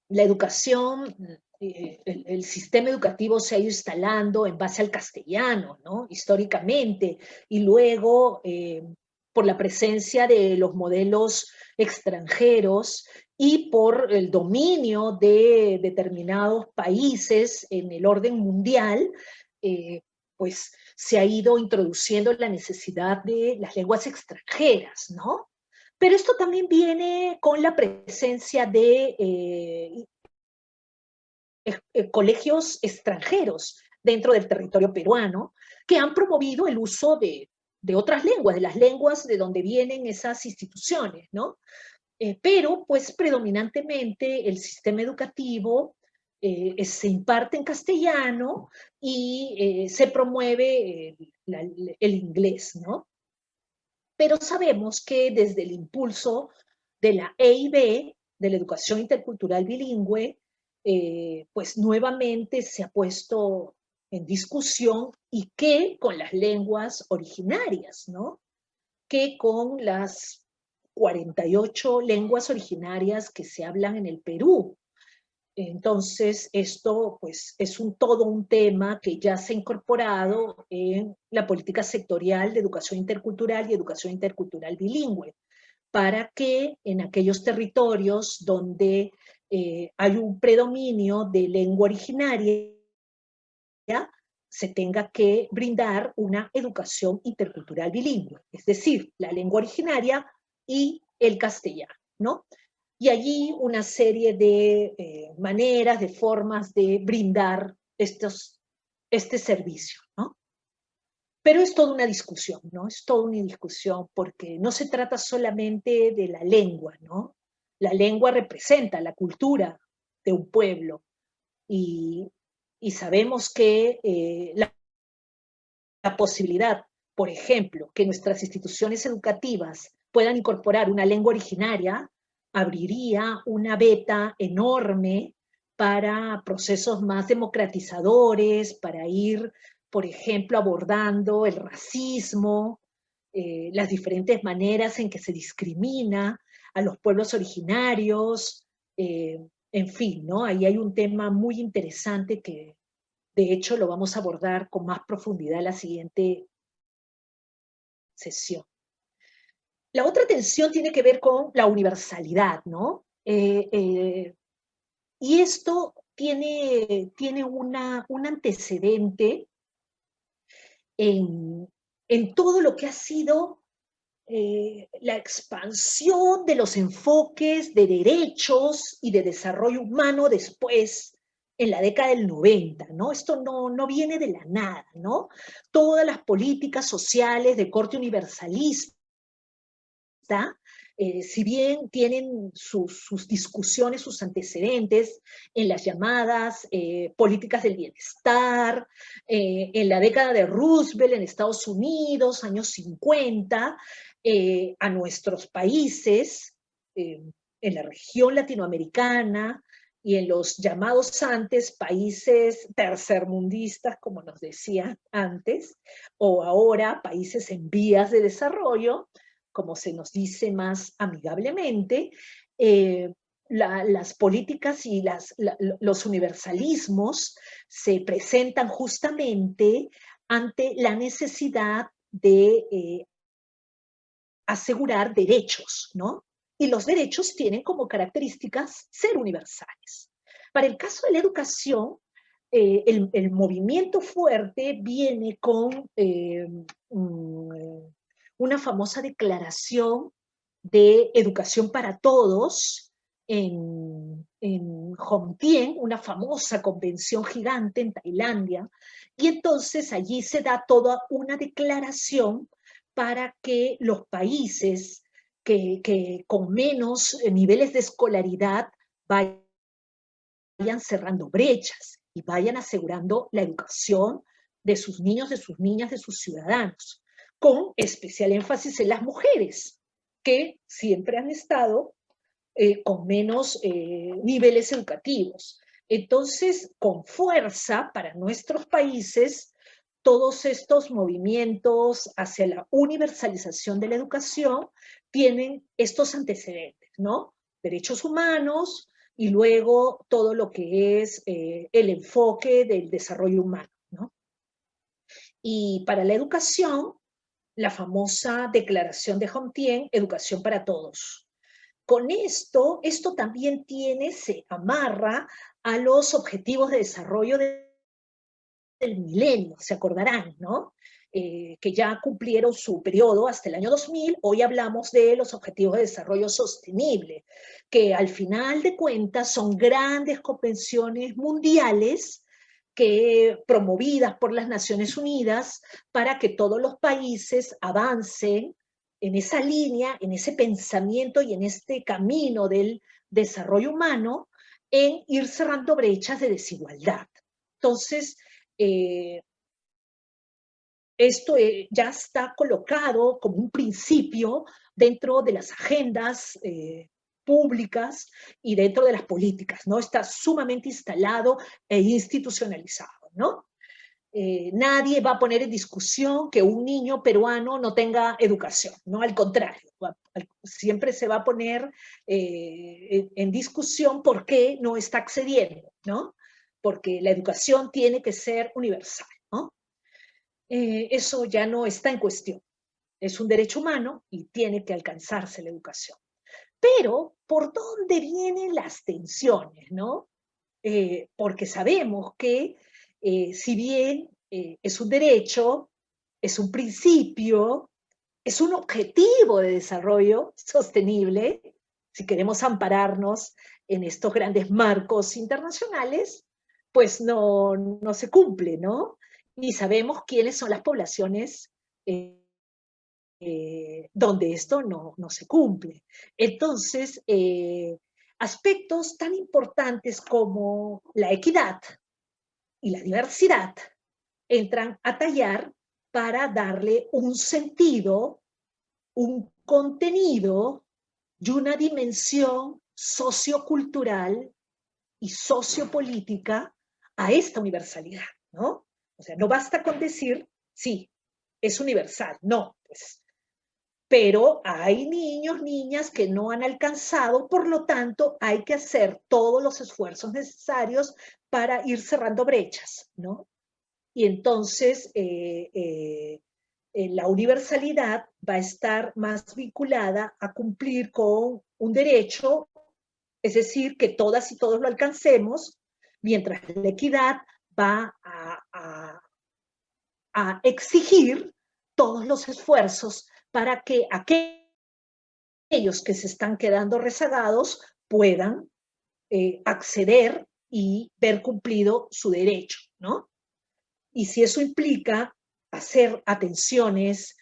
La educación, el sistema educativo se ha ido instalando en base al castellano, ¿no? Históricamente, y luego por la presencia de los modelos extranjeros y por el dominio de determinados países en el orden mundial, pues se ha ido introduciendo la necesidad de las lenguas extranjeras, ¿no? Pero esto también viene con la presencia de colegios extranjeros dentro del territorio peruano que han promovido el uso de otras lenguas, de las lenguas de donde vienen esas instituciones, ¿no? Pero pues predominantemente el sistema educativo se imparte en castellano y se promueve el inglés, ¿no? Pero sabemos que desde el impulso de la EIB, de la educación intercultural bilingüe, pues nuevamente se ha puesto en discusión y que con las lenguas originarias, ¿no? Que con las 48 lenguas originarias que se hablan en el Perú. Entonces, esto pues es todo un tema que ya se ha incorporado en la política sectorial de educación intercultural y educación intercultural bilingüe, para que en aquellos territorios donde hay un predominio de lengua originaria, se tenga que brindar una educación intercultural bilingüe, es decir, la lengua originaria y el castellano, ¿no? Y allí una serie de maneras, de formas de brindar este servicio, ¿no? Pero es toda una discusión, ¿no? Es toda una discusión porque no se trata solamente de la lengua, ¿no? La lengua representa la cultura de un pueblo y, y sabemos que la posibilidad, por ejemplo, que nuestras instituciones educativas puedan incorporar una lengua originaria, abriría una beta enorme para procesos más democratizadores, para ir, por ejemplo, abordando el racismo, las diferentes maneras en que se discrimina a los pueblos originarios, en fin, ¿no? Ahí hay un tema muy interesante que de hecho lo vamos a abordar con más profundidad en la siguiente sesión. La otra tensión tiene que ver con la universalidad, ¿no? Y esto tiene un antecedente en todo lo que ha sido la expansión de los enfoques de derechos y de desarrollo humano después, en la década del 90, ¿no? Esto no viene de la nada, ¿no? Todas las políticas sociales de corte universalista, si bien tienen sus discusiones, sus antecedentes en las llamadas políticas del bienestar, en la década de Roosevelt en Estados Unidos, años 50, a nuestros países, en la región latinoamericana y en los llamados antes países tercermundistas, como nos decían antes, o ahora países en vías de desarrollo, como se nos dice más amigablemente, las políticas y los universalismos se presentan justamente ante la necesidad de asegurar derechos, ¿no? Y los derechos tienen como características ser universales. Para el caso de la educación, el movimiento fuerte viene con una famosa declaración de educación para todos en Hontien, una famosa convención gigante en Tailandia, y entonces allí se da toda una declaración para que los países que con menos niveles de escolaridad vayan cerrando brechas y vayan asegurando la educación de sus niños, de sus niñas, de sus ciudadanos, con especial énfasis en las mujeres, que siempre han estado con menos niveles educativos. Entonces, con fuerza para nuestros países, todos estos movimientos hacia la universalización de la educación tienen estos antecedentes, ¿no? Derechos humanos y luego todo lo que es el enfoque del desarrollo humano, ¿no? Y para la educación, la famosa declaración de Jomtien, Educación para Todos. Con esto también se amarra a los objetivos de desarrollo del milenio, se acordarán, ¿no? Que ya cumplieron su periodo hasta el año 2000, hoy hablamos de los Objetivos de Desarrollo Sostenible, que al final de cuentas son grandes convenciones mundiales que promovidas por las Naciones Unidas para que todos los países avancen en esa línea, en ese pensamiento y en este camino del desarrollo humano, en ir cerrando brechas de desigualdad. Entonces, eh, esto ya está colocado como un principio dentro de las agendas públicas y dentro de las políticas, ¿no? Está sumamente instalado e institucionalizado, ¿no? Nadie va a poner en discusión que un niño peruano no tenga educación, ¿no? Al contrario, siempre se va a poner en discusión por qué no está accediendo, ¿no? Porque la educación tiene que ser universal, ¿no? Eso ya no está en cuestión. Es un derecho humano y tiene que alcanzarse la educación. Pero, ¿por dónde vienen las tensiones, no? Porque sabemos que si bien es un derecho, es un principio, es un objetivo de desarrollo sostenible, si queremos ampararnos en estos grandes marcos internacionales, pues no se cumple, ¿no? Y sabemos quiénes son las poblaciones donde esto no se cumple. Entonces, aspectos tan importantes como la equidad y la diversidad entran a tallar para darle un sentido, un contenido y una dimensión sociocultural y sociopolítica a esta universalidad, ¿no? O sea, no basta con decir, sí, es universal, no, pues, pero hay niños, niñas que no han alcanzado, por lo tanto, hay que hacer todos los esfuerzos necesarios para ir cerrando brechas, ¿no? Y entonces la universalidad va a estar más vinculada a cumplir con un derecho, es decir, que todas y todos lo alcancemos, mientras la equidad va a exigir todos los esfuerzos para que aquellos que se están quedando rezagados puedan acceder y ver cumplido su derecho, ¿no? Y si eso implica hacer atenciones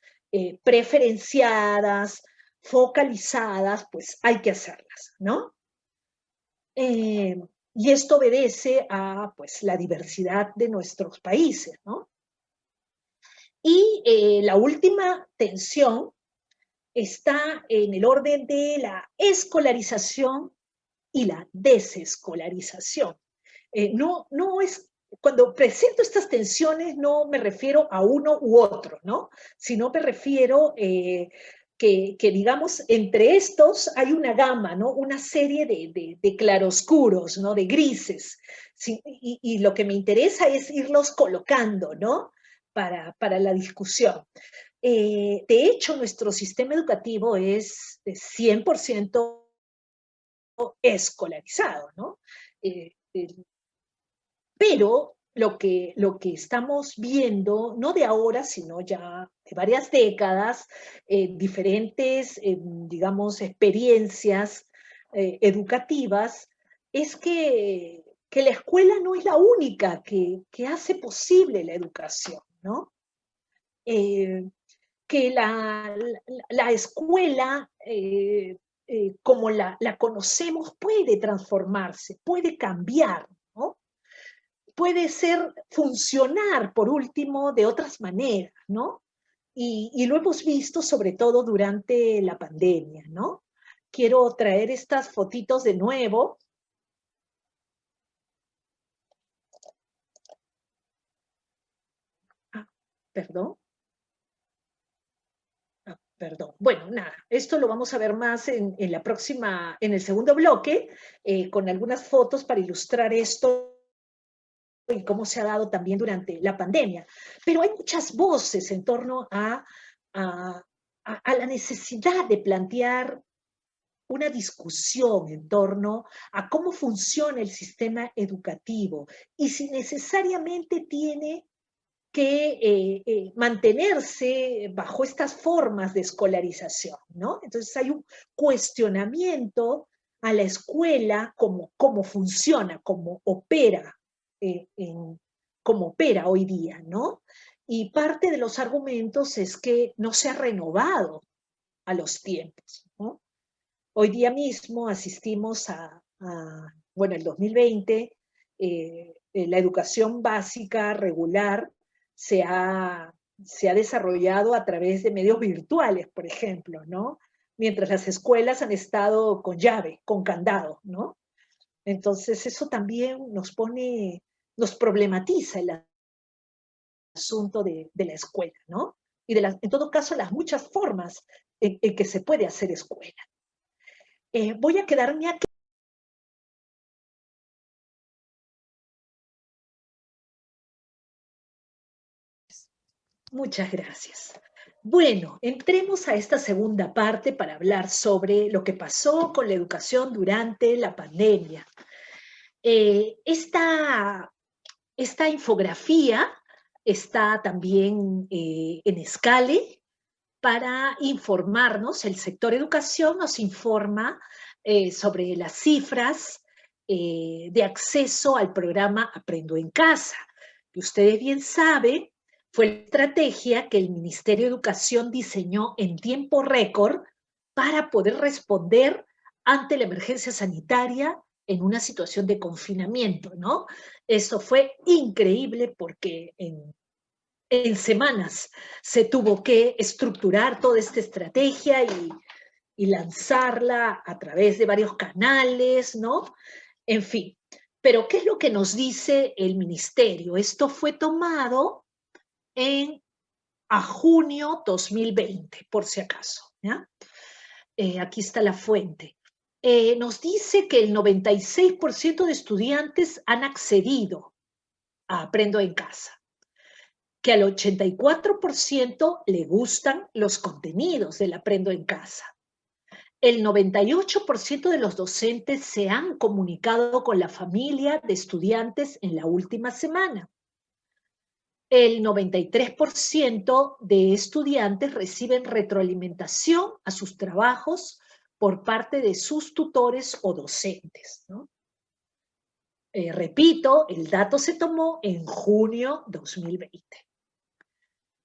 preferenciadas, focalizadas, pues hay que hacerlas, ¿no? Eh, y esto obedece a pues, la diversidad de nuestros países, ¿no? Y la última tensión está en el orden de la escolarización y la desescolarización. No es, cuando presento estas tensiones no me refiero a uno u otro, ¿no? Sino me refiero que, digamos, entre estos hay una gama, ¿no? Una serie de claroscuros, ¿no? De grises. Sí, y lo que me interesa es irlos colocando, ¿no? Para la discusión. De hecho, nuestro sistema educativo es de 100% escolarizado, ¿no? Eh, eh, pero lo que estamos viendo, no de ahora, sino ya de varias décadas, diferentes, digamos, experiencias educativas, es que la escuela no es la única que hace posible la educación, ¿no? Eh, que la escuela, como la conocemos, puede transformarse, puede cambiar, ¿no? Puede ser, funcionar, por último, de otras maneras, ¿no? Y lo hemos visto sobre todo durante la pandemia, ¿no? Quiero traer estas fotitos de nuevo. Ah, perdón. Perdón. Bueno, nada, esto lo vamos a ver más en la próxima, en el segundo bloque, con algunas fotos para ilustrar esto y cómo se ha dado también durante la pandemia. Pero hay muchas voces en torno a a, a la necesidad de plantear una discusión en torno a cómo funciona el sistema educativo y si necesariamente tiene que mantenerse bajo estas formas de escolarización, ¿no? Entonces hay un cuestionamiento a la escuela, cómo funciona, cómo opera hoy día, ¿no? Y parte de los argumentos es que no se ha renovado a los tiempos, ¿no? Hoy día mismo asistimos bueno, el 2020, la educación básica regular se ha, se ha desarrollado a través de medios virtuales, por ejemplo, ¿no? Mientras las escuelas han estado con llave, con candado, ¿no? Entonces eso también nos problematiza el asunto de la escuela, ¿no? Y en todo caso, las muchas formas en que se puede hacer escuela. Voy a quedarme aquí. Muchas gracias. Bueno, entremos a esta segunda parte para hablar sobre lo que pasó con la educación durante la pandemia. Esta infografía está también en Scale para informarnos. El sector educación nos informa sobre las cifras de acceso al programa Aprendo en Casa. Y ustedes bien saben, fue la estrategia que el Ministerio de Educación diseñó en tiempo récord para poder responder ante la emergencia sanitaria en una situación de confinamiento, ¿no? Eso fue increíble porque en semanas se tuvo que estructurar toda esta estrategia y lanzarla a través de varios canales, ¿no? En fin, pero ¿qué es lo que nos dice el ministerio? Esto fue tomado a junio 2020, por si acaso, ¿ya? Aquí está la fuente. Nos dice que el 96% de estudiantes han accedido a Aprendo en Casa, que al 84% le gustan los contenidos del Aprendo en Casa. El 98% de los docentes se han comunicado con la familia de estudiantes en la última semana. El 93% de estudiantes reciben retroalimentación a sus trabajos por parte de sus tutores o docentes, ¿no? Repito, el dato se tomó en junio 2020.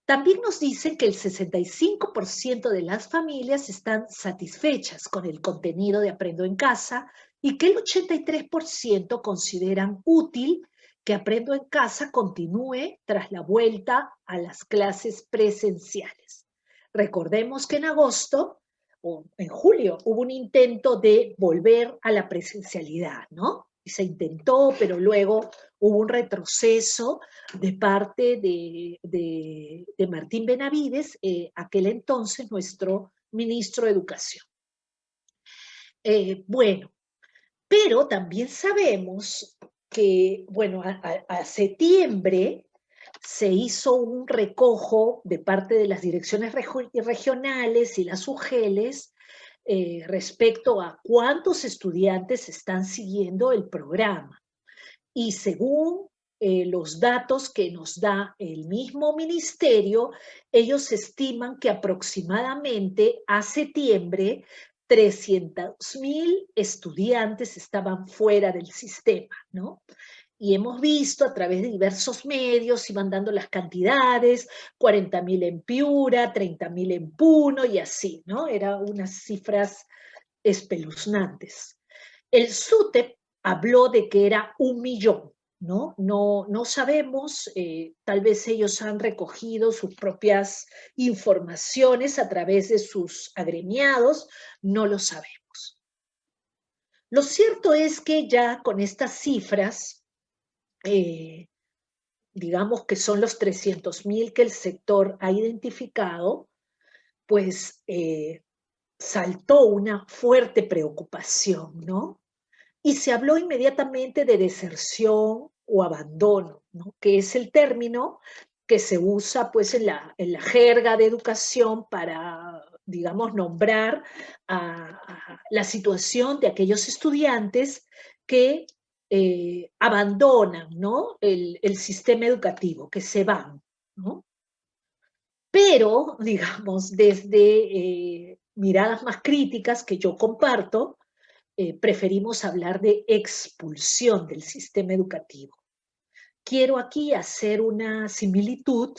También nos dicen que el 65% de las familias están satisfechas con el contenido de Aprendo en Casa y que el 83% consideran útil que Aprendo en Casa continúe tras la vuelta a las clases presenciales. Recordemos que en agosto o en julio hubo un intento de volver a la presencialidad, ¿no? Y se intentó, pero luego hubo un retroceso de parte de Martín Benavides, aquel entonces nuestro ministro de Educación. Bueno, pero también sabemos que, bueno, a septiembre se hizo un recojo de parte de las direcciones regionales y las UGELes respecto a cuántos estudiantes están siguiendo el programa. Y según los datos que nos da el mismo ministerio, ellos estiman que aproximadamente a septiembre 300.000 estudiantes estaban fuera del sistema, ¿no? Y hemos visto a través de diversos medios, iban dando las cantidades, 40.000 en Piura, 30.000 en Puno y así, ¿no? Eran unas cifras espeluznantes. El SUTEP habló de que era 1.000.000, ¿no? No sabemos, tal vez ellos han recogido sus propias informaciones a través de sus agremiados, no lo sabemos. Lo cierto es que ya con estas cifras, digamos que son los 300.000 que el sector ha identificado, pues saltó una fuerte preocupación, ¿no? Y se habló inmediatamente de deserción o abandono, ¿no? Que es el término que se usa pues en la jerga de educación para, digamos, nombrar a la situación de aquellos estudiantes que abandonan, ¿no? el sistema educativo, que se van, ¿no? Pero, digamos, desde miradas más críticas que yo comparto, preferimos hablar de expulsión del sistema educativo. Quiero aquí hacer una similitud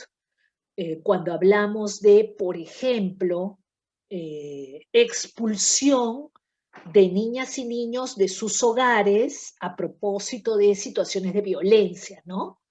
cuando hablamos de, por ejemplo, expulsión de niñas y niños de sus hogares a propósito de situaciones de violencia, ¿no?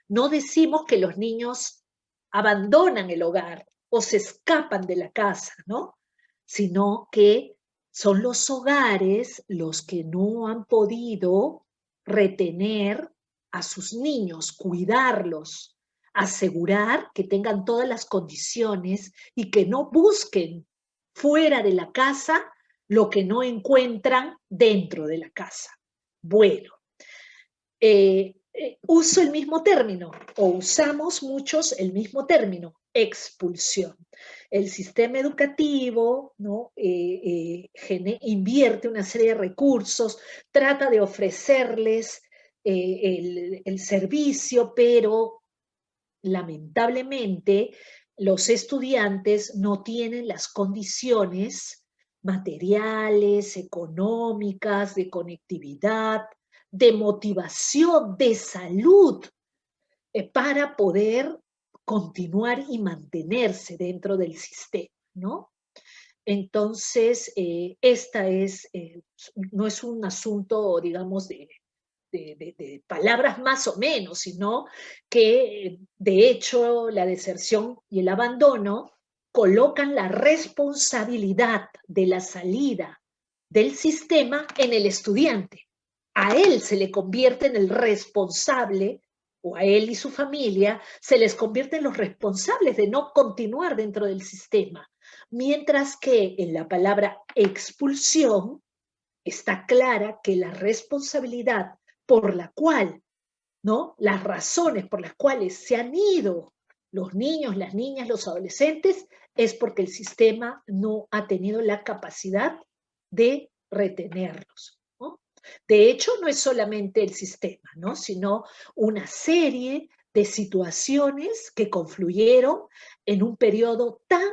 No decimos que los niños abandonan el hogar o se escapan de la casa, ¿no? Sino que son los hogares los que no han podido retener a sus niños, cuidarlos, asegurar que tengan todas las condiciones y que no busquen fuera de la casa lo que no encuentran dentro de la casa. Bueno, uso el mismo término, o usamos muchos el mismo término, expulsión. El sistema educativo, ¿no? Invierte una serie de recursos, trata de ofrecerles el servicio, pero lamentablemente los estudiantes no tienen las condiciones materiales, económicas, de conectividad, de motivación, de salud, para poder continuar y mantenerse dentro del sistema, ¿no? Entonces, no es un asunto, digamos, de palabras más o menos, sino que de hecho la deserción y el abandono colocan la responsabilidad de la salida del sistema en el estudiante. A él se le convierte en el responsable, o a él y su familia se les convierte en los responsables de no continuar dentro del sistema. Mientras que en la palabra expulsión está clara que la responsabilidad por la cual, ¿no? Las razones por las cuales se han ido los niños, las niñas, los adolescentes, es porque el sistema no ha tenido la capacidad de retenerlos, ¿no? De hecho, no es solamente el sistema, ¿no? Sino una serie de situaciones que confluyeron en un periodo tan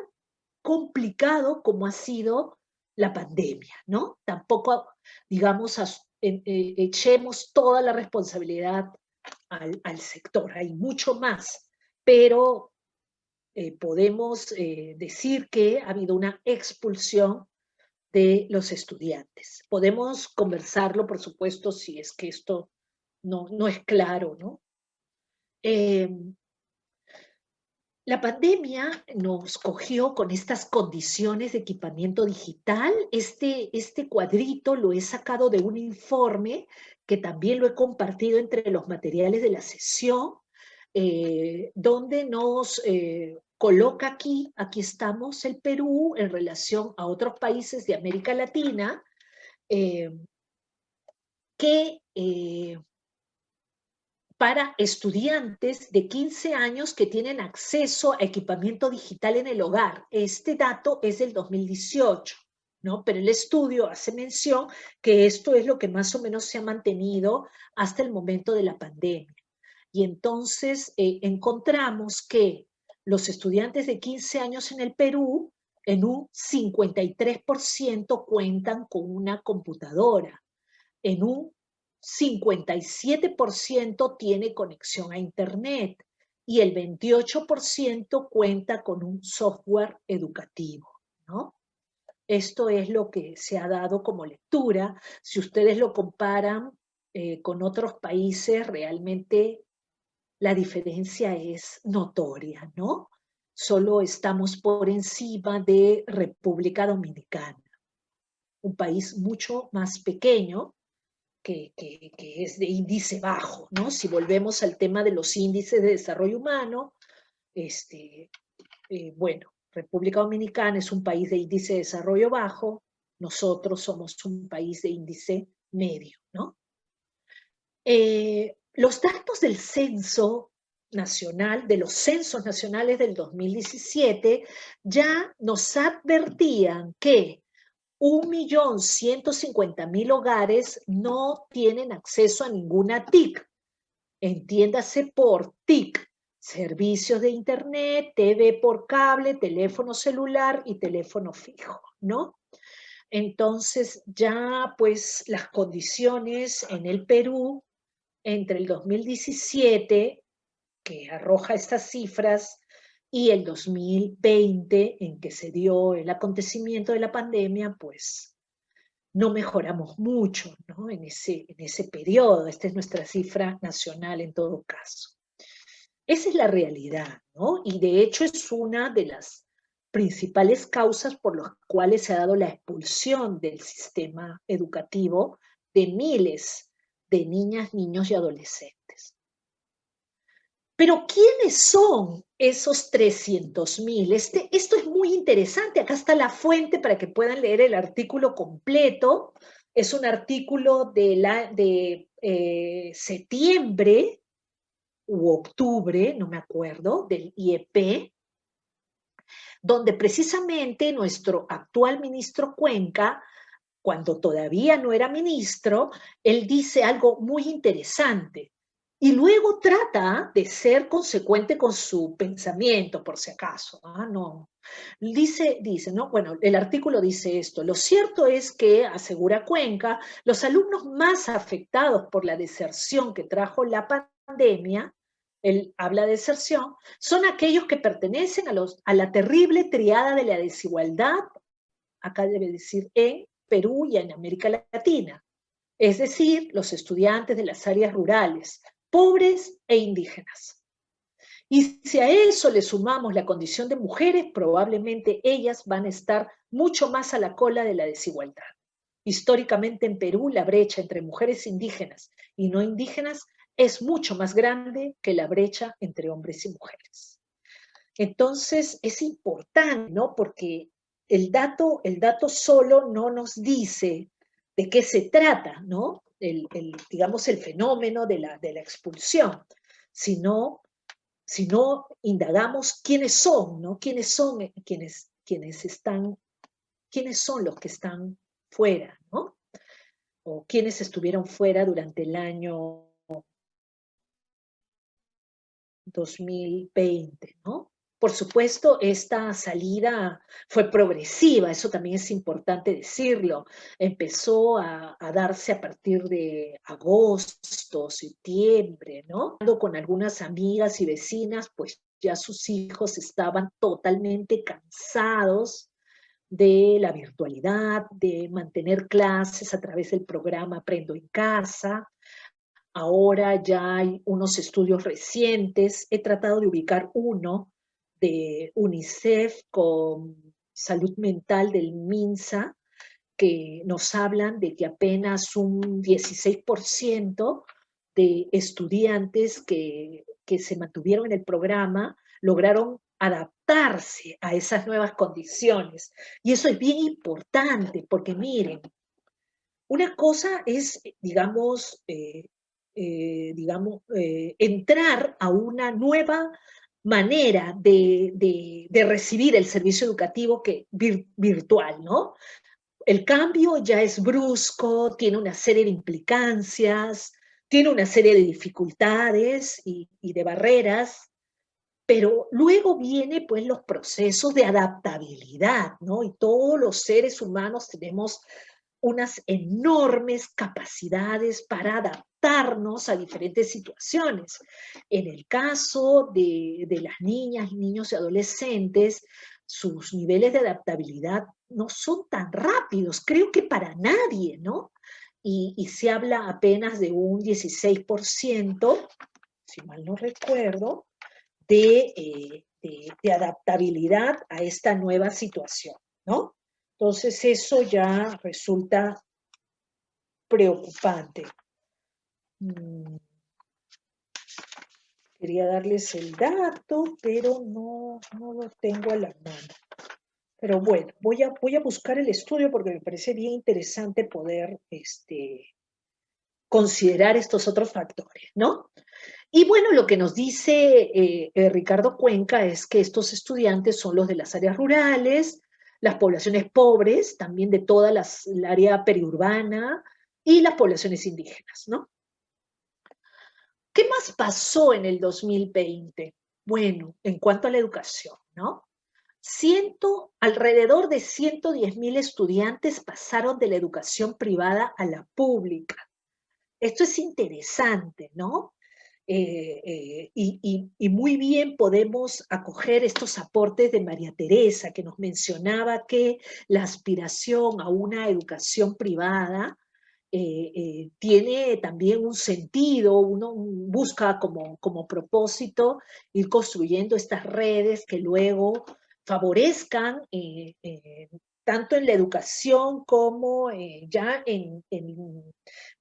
complicado como ha sido la pandemia, ¿no? Tampoco, digamos, echemos toda la responsabilidad al sector, hay mucho más, pero podemos decir que ha habido una expulsión de los estudiantes. Podemos conversarlo, por supuesto, si es que esto no es claro, ¿no? Eh, La pandemia nos cogió con estas condiciones de equipamiento digital. Este cuadrito lo he sacado de un informe que también lo he compartido entre los materiales de la sesión, donde nos coloca aquí estamos el Perú en relación a otros países de América Latina, eh, que para estudiantes de 15 años que tienen acceso a equipamiento digital en el hogar. Este dato es del 2018, ¿no? Pero el estudio hace mención que esto es lo que más o menos se ha mantenido hasta el momento de la pandemia. Y entonces encontramos que los estudiantes de 15 años en el Perú, en un 53% cuentan con una computadora, en un 57% tiene conexión a Internet y el 28% cuenta con un software educativo, ¿no? Esto es lo que se ha dado como lectura. Si ustedes lo comparan con otros países, realmente la diferencia es notoria, ¿no? Solo estamos por encima de República Dominicana, un país mucho más pequeño, que es de índice bajo, ¿no? Si volvemos al tema de los índices de desarrollo humano, bueno, República Dominicana es un país de índice de desarrollo bajo, nosotros somos un país de índice medio, ¿no? Los datos del censo nacional, de los censos nacionales del 2017, ya nos advertían que 1.150.000 hogares no tienen acceso a ninguna TIC. Entiéndase por TIC, servicios de internet, TV por cable, teléfono celular y teléfono fijo, ¿no? Entonces ya pues las condiciones en el Perú entre el 2017, que arroja estas cifras, y el 2020, en que se dio el acontecimiento de la pandemia, pues no mejoramos mucho, ¿no? En ese periodo. Esta es nuestra cifra nacional en todo caso. Esa es la realidad, ¿no? Y de hecho es una de las principales causas por las cuales se ha dado la expulsión del sistema educativo de miles de niñas, niños y adolescentes. Pero ¿quiénes son esos 300.000? Esto es muy interesante. Acá está la fuente para que puedan leer el artículo completo. Es un artículo de septiembre u octubre, no me acuerdo, del IEP, donde precisamente nuestro actual ministro Cuenca, cuando todavía no era ministro, él dice algo muy interesante. Y luego trata de ser consecuente con su pensamiento, por si acaso. No. Dice, ¿no? Bueno, el artículo dice esto. Lo cierto es que, asegura Cuenca, los alumnos más afectados por la deserción que trajo la pandemia, él habla de deserción, son aquellos que pertenecen a la terrible triada de la desigualdad, acá debe decir en Perú y en América Latina, es decir, los estudiantes de las áreas rurales, pobres e indígenas. Y si a eso le sumamos la condición de mujeres, probablemente ellas van a estar mucho más a la cola de la desigualdad. Históricamente en Perú, la brecha entre mujeres indígenas y no indígenas es mucho más grande que la brecha entre hombres y mujeres. Entonces, es importante, ¿no? Porque el dato solo no nos dice de qué se trata, ¿no? Digamos, el fenómeno de la expulsión, sino indagamos quiénes son, ¿no? Quiénes son los que están fuera, ¿no? O quiénes estuvieron fuera durante el año 2020, ¿no? Por supuesto, esta salida fue progresiva, eso también es importante decirlo. Empezó a darse a partir de agosto, septiembre, ¿no? Con algunas amigas y vecinas, pues ya sus hijos estaban totalmente cansados de la virtualidad, de mantener clases a través del programa Aprendo en Casa. Ahora ya hay unos estudios recientes. He tratado de ubicar uno de UNICEF con salud mental del MINSA, que nos hablan de que apenas un 16% de estudiantes que se mantuvieron en el programa lograron adaptarse a esas nuevas condiciones. Y eso es bien importante, porque miren, una cosa es, entrar a una nueva manera de recibir el servicio educativo virtual, ¿no? El cambio ya es brusco, tiene una serie de implicancias, tiene una serie de dificultades y de barreras, pero luego viene pues los procesos de adaptabilidad, ¿no? Y todos los seres humanos tenemos unas enormes capacidades para adaptarnos a diferentes situaciones. En el caso de las niñas, niños y adolescentes, sus niveles de adaptabilidad no son tan rápidos, creo que para nadie, ¿no? Y se habla apenas de un 16%, si mal no recuerdo, de adaptabilidad a esta nueva situación, ¿no? Entonces eso ya resulta preocupante. Quería darles el dato, pero no lo tengo a la mano. Pero bueno, voy a buscar el estudio porque me parece bien interesante poder considerar estos otros factores, ¿no? Y bueno, lo que nos dice Ricardo Cuenca es que estos estudiantes son los de las áreas rurales, las poblaciones pobres, también de toda el área periurbana y las poblaciones indígenas, ¿no? ¿Qué más pasó en el 2020? Bueno, en cuanto a la educación, ¿no? Alrededor de 110.000 estudiantes pasaron de la educación privada a la pública. Esto es interesante, ¿no? Y muy bien podemos acoger estos aportes de María Teresa, que nos mencionaba que la aspiración a una educación privada tiene también un sentido, uno busca como propósito ir construyendo estas redes que luego favorezcan tanto en la educación como ya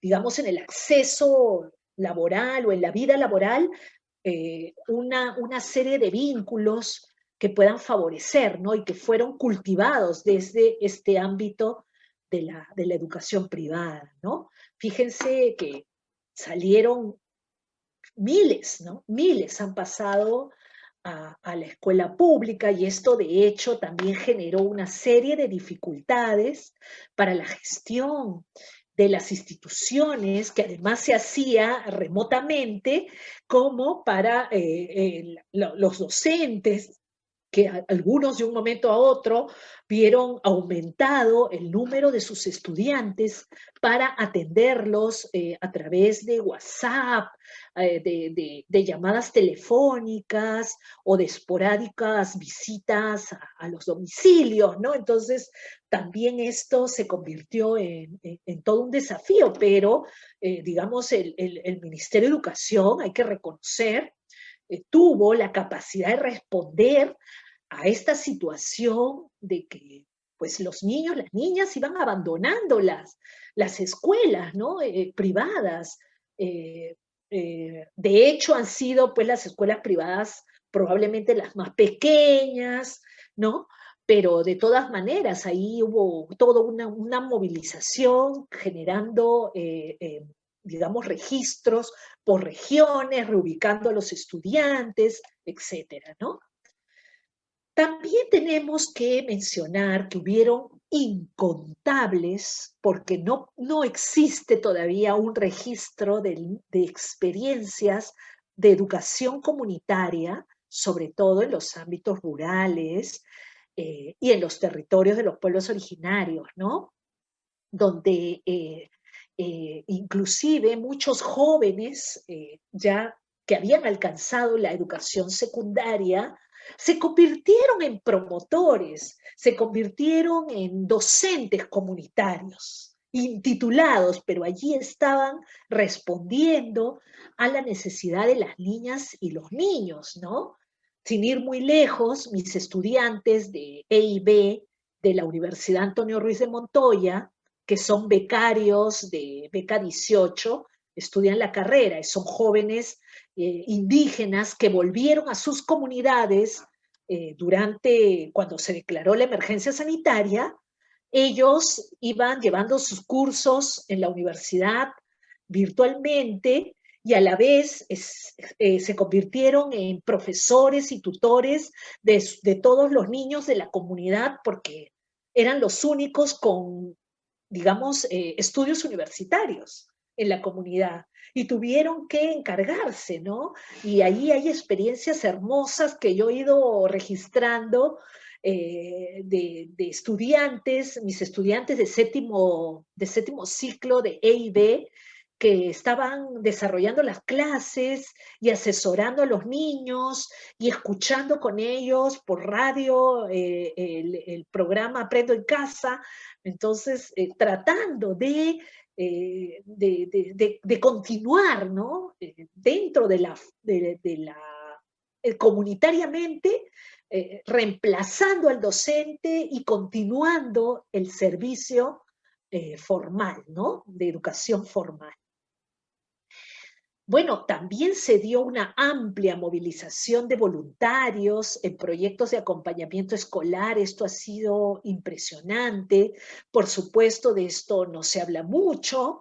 digamos, en el acceso laboral o en la vida laboral, una serie de vínculos que puedan favorecer, ¿no? Y que fueron cultivados desde este ámbito de la educación privada, ¿no? Fíjense que salieron miles, ¿no? Miles han pasado a la escuela pública y esto de hecho también generó una serie de dificultades para la gestión de las instituciones, que además se hacía remotamente, como para los docentes, que algunos de un momento a otro vieron aumentado el número de sus estudiantes para atenderlos a través de WhatsApp, de llamadas telefónicas o de esporádicas visitas a los domicilios, ¿no? Entonces, también esto se convirtió en todo un desafío, pero, digamos, el Ministerio de Educación, hay que reconocer, tuvo la capacidad de responder a esta situación de que pues los niños, las niñas iban abandonando las escuelas, ¿no? Privadas. De hecho, han sido pues las escuelas privadas probablemente las más pequeñas, ¿no? Pero de todas maneras, ahí hubo toda una movilización generando, digamos, registros por regiones, reubicando a los estudiantes, etcétera, ¿no? También tenemos que mencionar que hubieron incontables, porque no existe todavía un registro de experiencias de educación comunitaria, sobre todo en los ámbitos rurales y en los territorios de los pueblos originarios, ¿no? Donde inclusive muchos jóvenes ya que habían alcanzado la educación secundaria se convirtieron en promotores, se convirtieron en docentes comunitarios, intitulados, pero allí estaban respondiendo a la necesidad de las niñas y los niños, ¿no? Sin ir muy lejos, mis estudiantes de EIB de la Universidad Antonio Ruiz de Montoya, que son becarios de Beca 18, estudian la carrera y son jóvenes indígenas que volvieron a sus comunidades cuando se declaró la emergencia sanitaria. Ellos iban llevando sus cursos en la universidad virtualmente y a la vez se convirtieron en profesores y tutores de todos los niños de la comunidad porque eran los únicos con, digamos, estudios universitarios en la comunidad y tuvieron que encargarse, ¿no? Y ahí hay experiencias hermosas que yo he ido registrando de estudiantes, mis estudiantes de séptimo ciclo de EIB, que estaban desarrollando las clases y asesorando a los niños y escuchando con ellos por radio el programa Aprendo en Casa, entonces tratando de continuar, ¿no? Dentro de la comunitariamente, reemplazando al docente y continuando el servicio formal, ¿no? De educación formal. Bueno, también se dio una amplia movilización de voluntarios en proyectos de acompañamiento escolar. Esto ha sido impresionante. Por supuesto, de esto no se habla mucho.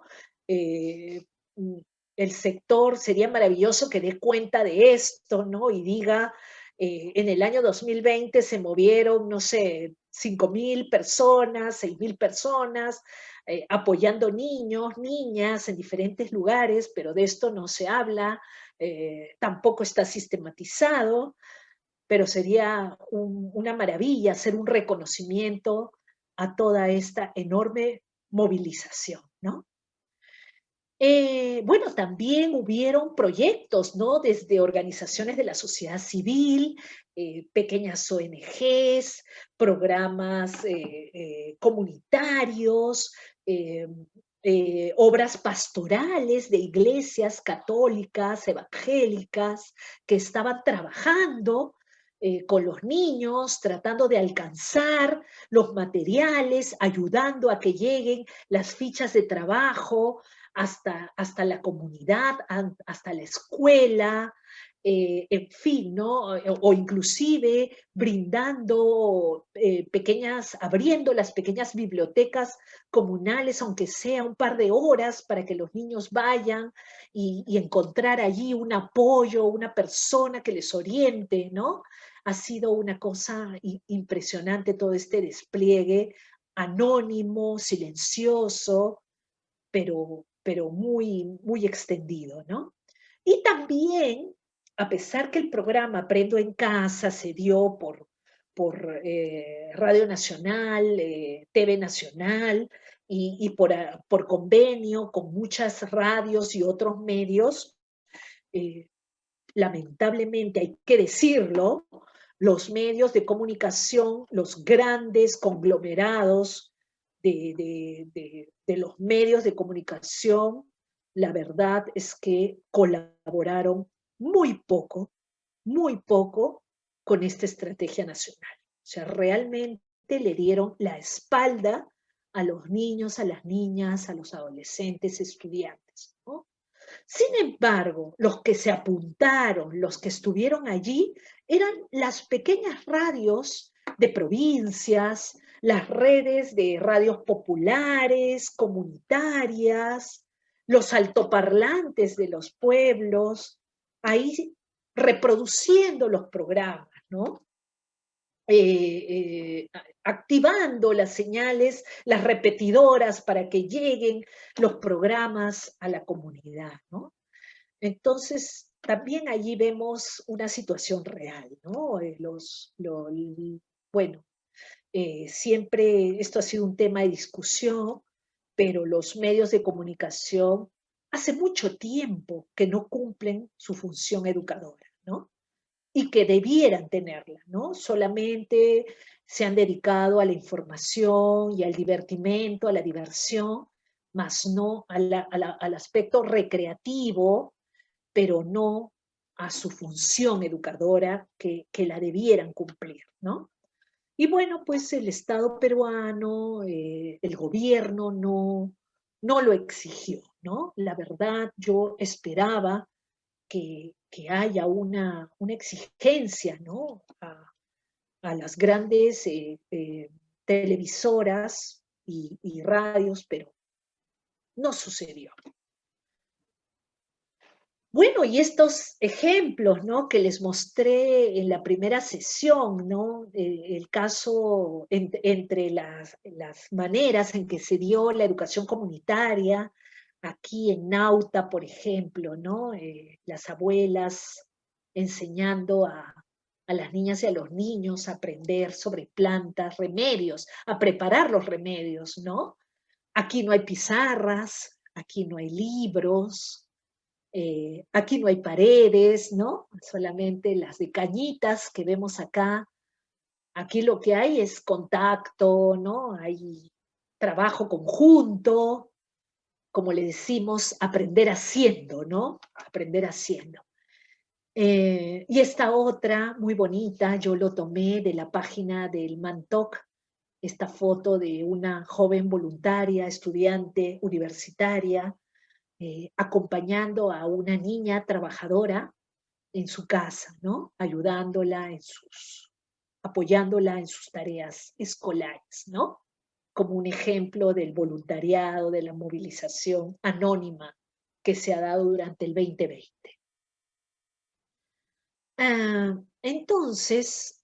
el sector, sería maravilloso que dé cuenta de esto, ¿no? Y diga, en el año 2020 se movieron, no sé, 5.000 personas, 6.000 personas, apoyando niños, niñas en diferentes lugares, pero de esto no se habla, tampoco está sistematizado, pero sería una maravilla hacer un reconocimiento a toda esta enorme movilización, ¿no? Bueno, también hubieron proyectos, ¿no? Desde organizaciones de la sociedad civil, pequeñas ONGs, programas comunitarios, eh, obras pastorales de iglesias católicas, evangélicas, que estaban trabajando con los niños, tratando de alcanzar los materiales, ayudando a que lleguen las fichas de trabajo, hasta la comunidad, hasta la escuela, en fin, ¿no? O inclusive brindando abriendo las pequeñas bibliotecas comunales, aunque sea un par de horas, para que los niños vayan y encontrar allí un apoyo, una persona que les oriente, ¿no? Ha sido una cosa impresionante todo este despliegue anónimo, silencioso, pero muy, muy extendido, ¿no? Y también, a pesar que el programa Aprendo en Casa se dio por Radio Nacional, TV Nacional y por convenio con muchas radios y otros medios, eh, lamentablemente hay que decirlo, los medios de comunicación, los grandes conglomerados de los medios de comunicación, la verdad es que colaboraron muy poco con esta estrategia nacional. O sea, realmente le dieron la espalda a los niños, a las niñas, a los adolescentes, estudiantes, ¿no? Sin embargo, los que se apuntaron, los que estuvieron allí, eran las pequeñas radios de provincias, las redes de radios populares, comunitarias, los altoparlantes de los pueblos, ahí reproduciendo los programas, ¿no? Activando las señales, las repetidoras para que lleguen los programas a la comunidad, ¿no? Entonces, también allí vemos una situación real, ¿no? Bueno, siempre esto ha sido un tema de discusión, pero los medios de comunicación hace mucho tiempo que no cumplen su función educadora, ¿no? Y que debieran tenerla, ¿no? Solamente se han dedicado a la información y al divertimento, a la diversión, más no al aspecto recreativo, pero no a su función educadora que la debieran cumplir, ¿no? Y bueno, pues el Estado peruano, el gobierno no lo exigió, ¿no? La verdad, yo esperaba que haya una exigencia, ¿no? A las grandes televisoras y radios, pero no sucedió. Bueno, y estos ejemplos, ¿no? Que les mostré en la primera sesión, ¿no? El caso entre las maneras en que se dio la educación comunitaria, aquí en Nauta, por ejemplo, ¿no? Las abuelas enseñando a las niñas y a los niños a aprender sobre plantas, remedios, a preparar los remedios, ¿no? Aquí no hay pizarras, aquí no hay libros, aquí no hay paredes, ¿no? Solamente las de cañitas que vemos acá. Aquí lo que hay es contacto, ¿no? Hay trabajo conjunto, como le decimos, aprender haciendo, ¿no? Aprender haciendo. Y esta otra, muy bonita, yo lo tomé de la página del Mantoc, esta foto de una joven voluntaria, estudiante universitaria, acompañando a una niña trabajadora en su casa, ¿no? Ayudándola apoyándola en sus tareas escolares, ¿no? Como un ejemplo del voluntariado, de la movilización anónima que se ha dado durante el 2020. Entonces,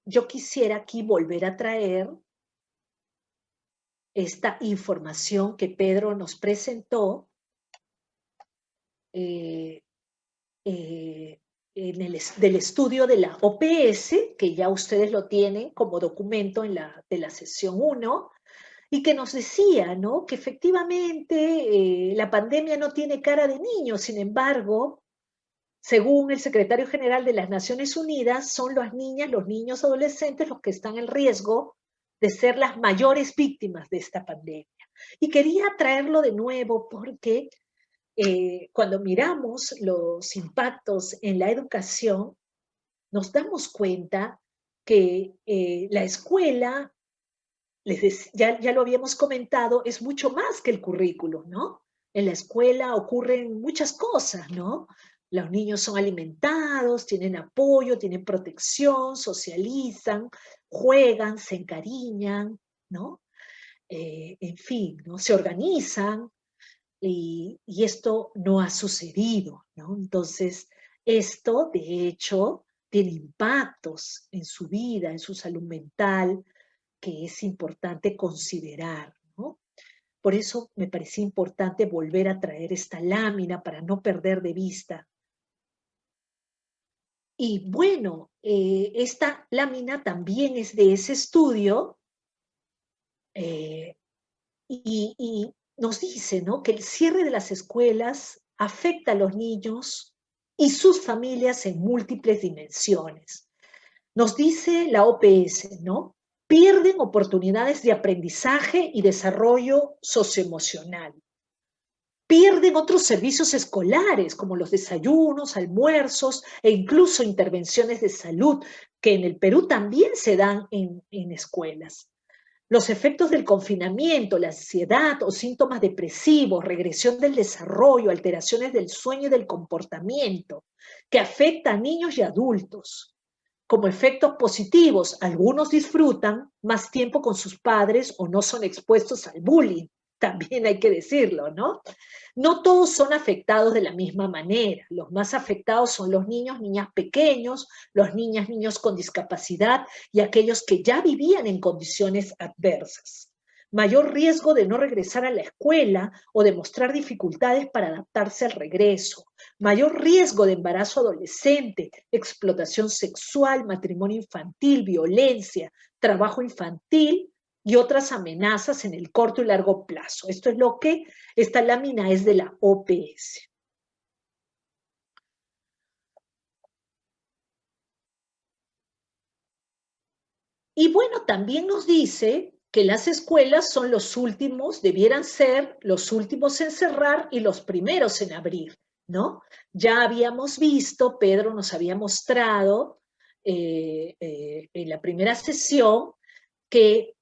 yo quisiera aquí volver a traer esta información que Pedro nos presentó del estudio de la OPS, que ya ustedes lo tienen como documento de la sesión 1, y que nos decía, ¿no?, que efectivamente la pandemia no tiene cara de niño. Sin embargo, según el secretario general de las Naciones Unidas, son las niñas, los niños, adolescentes los que están en riesgo de ser las mayores víctimas de esta pandemia. Y quería traerlo de nuevo porque cuando miramos los impactos en la educación, nos damos cuenta que la escuela, ya lo habíamos comentado, es mucho más que el currículo, ¿no? En la escuela ocurren muchas cosas, ¿no? Los niños son alimentados, tienen apoyo, tienen protección, socializan, juegan, se encariñan, ¿no? En fin, ¿no? Se organizan, y esto no ha sucedido, ¿no? Entonces, esto, de hecho, tiene impactos en su vida, en su salud mental, que es importante considerar, ¿no? Por eso me parecía importante volver a traer esta lámina para no perder de vista. Y bueno, esta lámina también es de ese estudio y nos dice, ¿no?, que el cierre de las escuelas afecta a los niños y sus familias en múltiples dimensiones. Nos dice la OPS, ¿no? Pierden oportunidades de aprendizaje y desarrollo socioemocional. Pierden otros servicios escolares, como los desayunos, almuerzos e incluso intervenciones de salud, que en el Perú también se dan en escuelas. Los efectos del confinamiento, la ansiedad o síntomas depresivos, regresión del desarrollo, alteraciones del sueño y del comportamiento, que afecta a niños y adultos. Como efectos positivos, algunos disfrutan más tiempo con sus padres o no son expuestos al bullying, también hay que decirlo, ¿no? No todos son afectados de la misma manera. Los más afectados son los niños, niñas pequeños, los niñas, niños con discapacidad y aquellos que ya vivían en condiciones adversas. Mayor riesgo de no regresar a la escuela o de mostrar dificultades para adaptarse al regreso. Mayor riesgo de embarazo adolescente, explotación sexual, matrimonio infantil, violencia, trabajo infantil y otras amenazas en el corto y largo plazo. Esto es lo que esta lámina es de la OPS. Y bueno, también nos dice que las escuelas son los últimos, debieran ser los últimos en cerrar y los primeros en abrir, ¿no? Ya habíamos visto, Pedro nos había mostrado en la primera sesión que,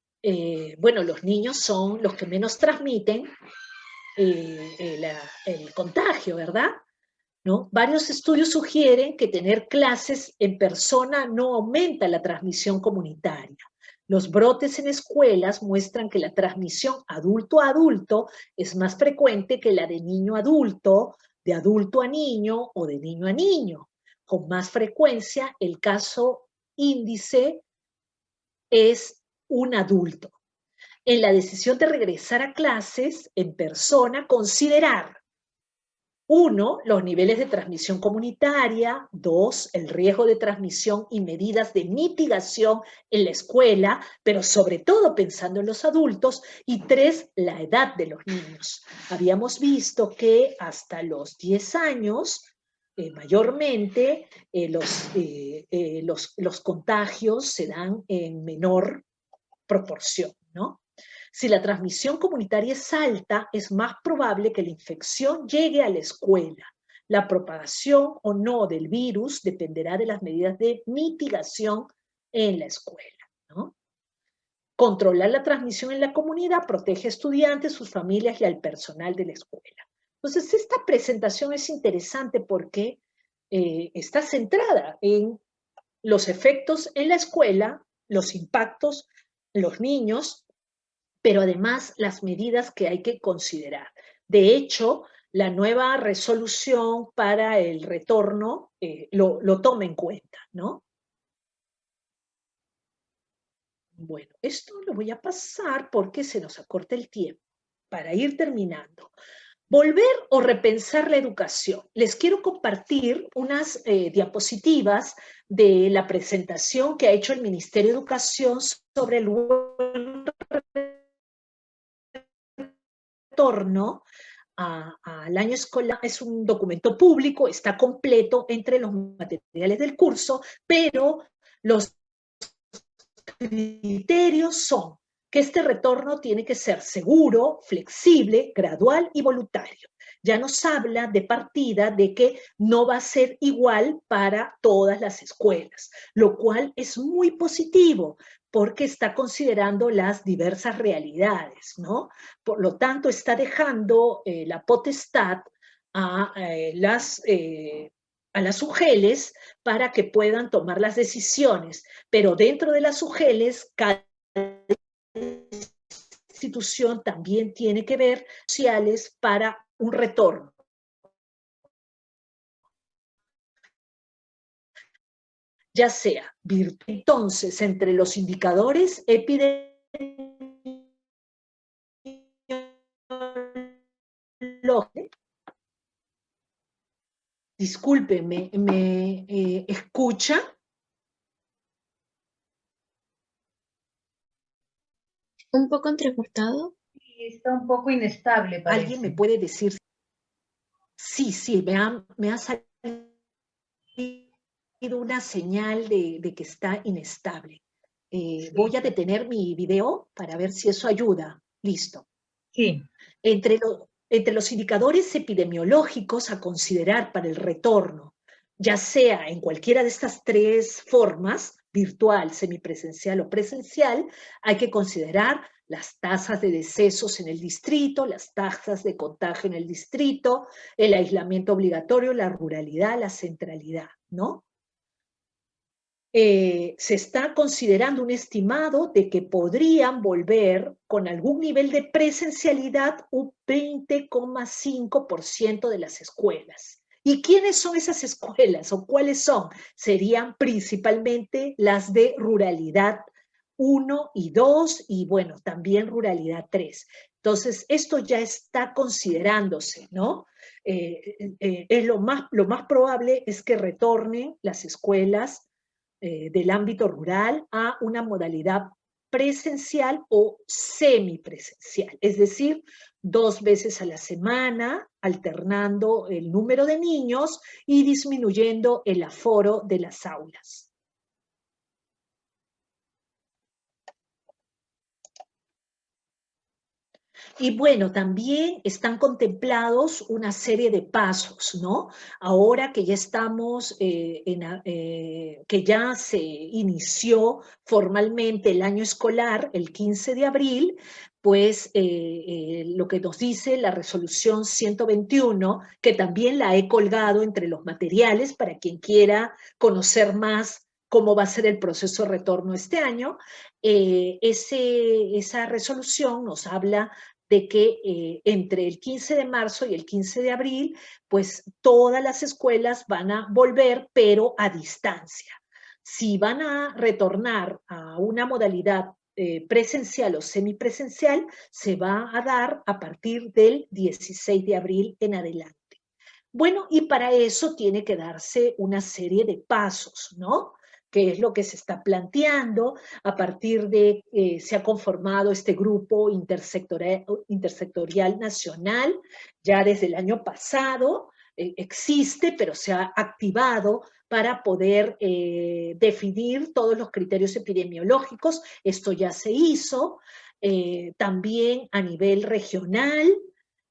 bueno, los niños son los que menos transmiten el contagio, ¿verdad? ¿No? Varios estudios sugieren que tener clases en persona no aumenta la transmisión comunitaria. Los brotes en escuelas muestran que la transmisión adulto a adulto es más frecuente que la de niño a adulto, de adulto a niño o de niño a niño. Con más frecuencia, el caso índice es un adulto. En la decisión de regresar a clases en persona, considerar: 1, los niveles de transmisión comunitaria; 2, el riesgo de transmisión y medidas de mitigación en la escuela, pero sobre todo pensando en los adultos; y 3, la edad de los niños. Habíamos visto que hasta los 10 años, mayormente, los contagios se dan en menor proporción, ¿no? Si la transmisión comunitaria es alta, es más probable que la infección llegue a la escuela. La propagación o no del virus dependerá de las medidas de mitigación en la escuela, ¿no? Controlar la transmisión en la comunidad protege a estudiantes, sus familias y al personal de la escuela. Entonces, esta presentación es interesante porque está centrada en los efectos en la escuela, los impactos en los niños, pero además las medidas que hay que considerar. De hecho, la nueva resolución para el retorno lo tome en cuenta, ¿no? Bueno, esto lo voy a pasar porque se nos acorta el tiempo para ir terminando. Volver o repensar la educación. Les quiero compartir unas diapositivas de la presentación que ha hecho el Ministerio de Educación sobre el buen retorno al año escolar. Es un documento público, está completo entre los materiales del curso, pero los criterios son que este retorno tiene que ser seguro, flexible, gradual y voluntario. Ya nos habla de partida de que no va a ser igual para todas las escuelas, lo cual es muy positivo porque está considerando las diversas realidades, ¿no? Por lo tanto, está dejando la potestad a las UGELes para que puedan tomar las decisiones, pero dentro de las UGELes, cada institución también tiene que ver sociales para un retorno. Ya sea virtual. Entonces, entre los indicadores epidemiológicos, disculpe, ¿me escucha? Un poco entrecortado. Está un poco inestable, parece. ¿Alguien me puede decir? Sí, me ha salido una señal de que está inestable. Sí. Voy a detener mi video para ver si eso ayuda. Listo. Sí. Entre los indicadores epidemiológicos a considerar para el retorno, ya sea en cualquiera de estas tres formas, virtual, semipresencial o presencial, hay que considerar las tasas de decesos en el distrito, las tasas de contagio en el distrito, el aislamiento obligatorio, la ruralidad, la centralidad, ¿no? Se está considerando un estimado de que podrían volver con algún nivel de presencialidad un 20,5% de las escuelas. ¿Y quiénes son esas escuelas o cuáles son? Serían principalmente las de ruralidad 1 y 2 y bueno, también ruralidad 3. Entonces, esto ya está considerándose, ¿no? Es lo más probable es que retornen las escuelas del ámbito rural a una modalidad presencial o semipresencial, es decir, 2 veces a la semana, alternando el número de niños y disminuyendo el aforo de las aulas. Y bueno, también están contemplados una serie de pasos, ¿no? Ahora que ya estamos, que ya se inició formalmente el año escolar, el 15 de abril, pues lo que nos dice la resolución 121, que también la he colgado entre los materiales para quien quiera conocer más cómo va a ser el proceso de retorno este año, esa resolución nos habla de que entre el 15 de marzo y el 15 de abril, pues todas las escuelas van a volver, pero a distancia. Si van a retornar a una modalidad presencial o semipresencial, se va a dar a partir del 16 de abril en adelante. Bueno, y para eso tiene que darse una serie de pasos, ¿no? Que es lo que se está planteando a partir de se ha conformado este grupo intersectorial nacional ya desde el año pasado, existe, pero se ha activado para poder definir todos los criterios epidemiológicos. Esto ya se hizo, también a nivel regional.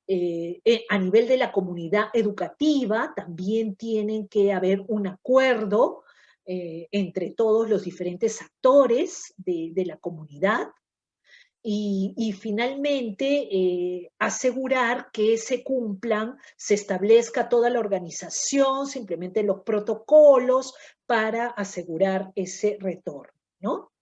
A nivel de la comunidad educativa también tienen que haber un acuerdo entre todos los diferentes actores de la comunidad y finalmente asegurar que se cumplan, se establezca toda la organización, se implementen los protocolos para asegurar ese retorno, ¿no?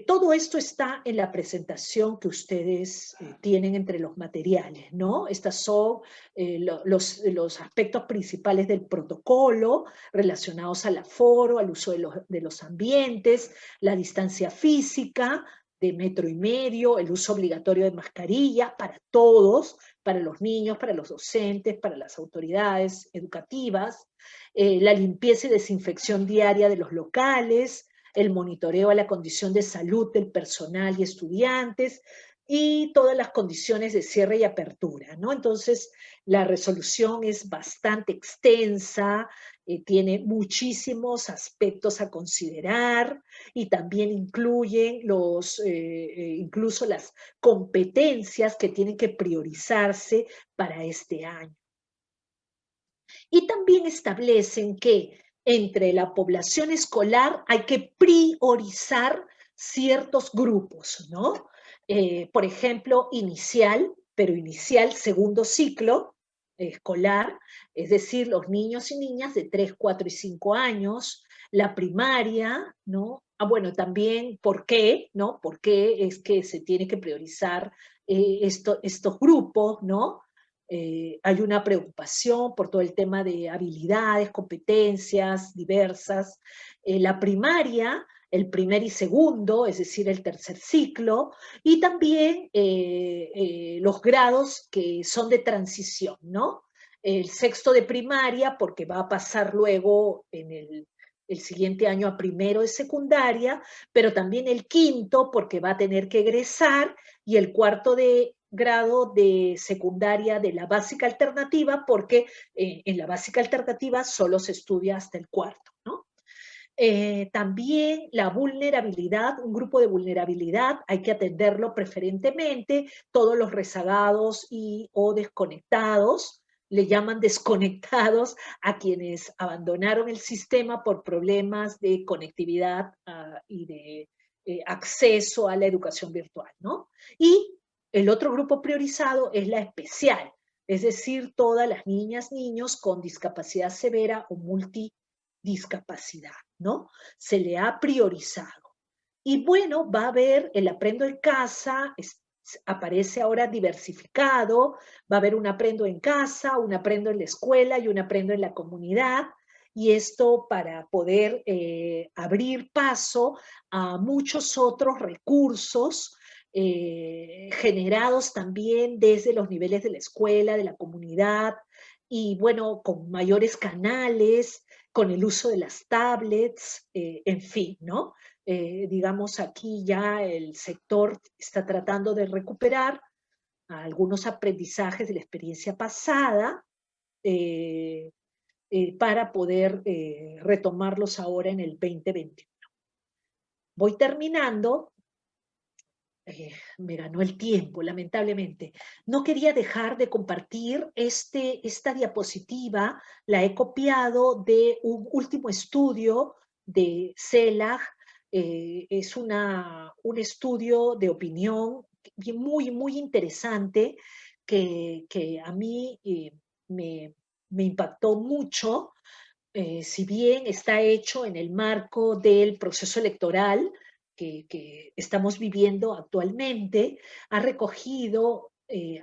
Todo esto está en la presentación que ustedes tienen entre los materiales, ¿no? Estos son los aspectos principales del protocolo relacionados al aforo, al uso de los ambientes, la distancia física de 1,5 metros, el uso obligatorio de mascarillas para todos, para los niños, para los docentes, para las autoridades educativas, la limpieza y desinfección diaria de los locales, el monitoreo a la condición de salud del personal y estudiantes, y todas las condiciones de cierre y apertura, ¿no? Entonces, la resolución es bastante extensa, tiene muchísimos aspectos a considerar y también incluye incluso las competencias que tienen que priorizarse para este año. Y también establecen que entre la población escolar hay que priorizar ciertos grupos, ¿no? Por ejemplo, pero inicial, segundo ciclo escolar, es decir, los niños y niñas de 3, 4 y 5 años, la primaria, ¿no? Bueno, también, ¿por qué? ¿No? ¿Por qué es que se tiene que priorizar estos grupos, ¿no? Hay una preocupación por todo el tema de habilidades, competencias diversas. La primaria, el primer y segundo, es decir, el tercer ciclo, y también los grados que son de transición, ¿no? El sexto de primaria, porque va a pasar luego en el siguiente año a primero de secundaria, pero también el quinto, porque va a tener que egresar, y el cuarto de grado de secundaria de la básica alternativa, porque en la básica alternativa solo se estudia hasta el cuarto, ¿no? También la vulnerabilidad, un grupo de vulnerabilidad, hay que atenderlo preferentemente, todos los rezagados o desconectados, le llaman desconectados a quienes abandonaron el sistema por problemas de conectividad y de acceso a la educación virtual, ¿no? Y el otro grupo priorizado es la especial, es decir, todas las niñas, niños con discapacidad severa o multidiscapacidad, ¿no? Se le ha priorizado. Y bueno, va a haber el aprendo en casa, aparece ahora diversificado, va a haber un aprendo en casa, un aprendo en la escuela y un aprendo en la comunidad, y esto para poder abrir paso a muchos otros recursos generados también desde los niveles de la escuela, de la comunidad, y bueno, con mayores canales, con el uso de las tablets, en fin, ¿no? Digamos, aquí ya el sector está tratando de recuperar algunos aprendizajes de la experiencia pasada eh, para poder retomarlos ahora en el 2021. Voy terminando. Me ganó el tiempo, lamentablemente. No quería dejar de compartir esta diapositiva, la he copiado de un último estudio de CELAC, es un estudio de opinión muy, muy interesante que a mí me impactó mucho, si bien está hecho en el marco del proceso electoral, que estamos viviendo actualmente, ha recogido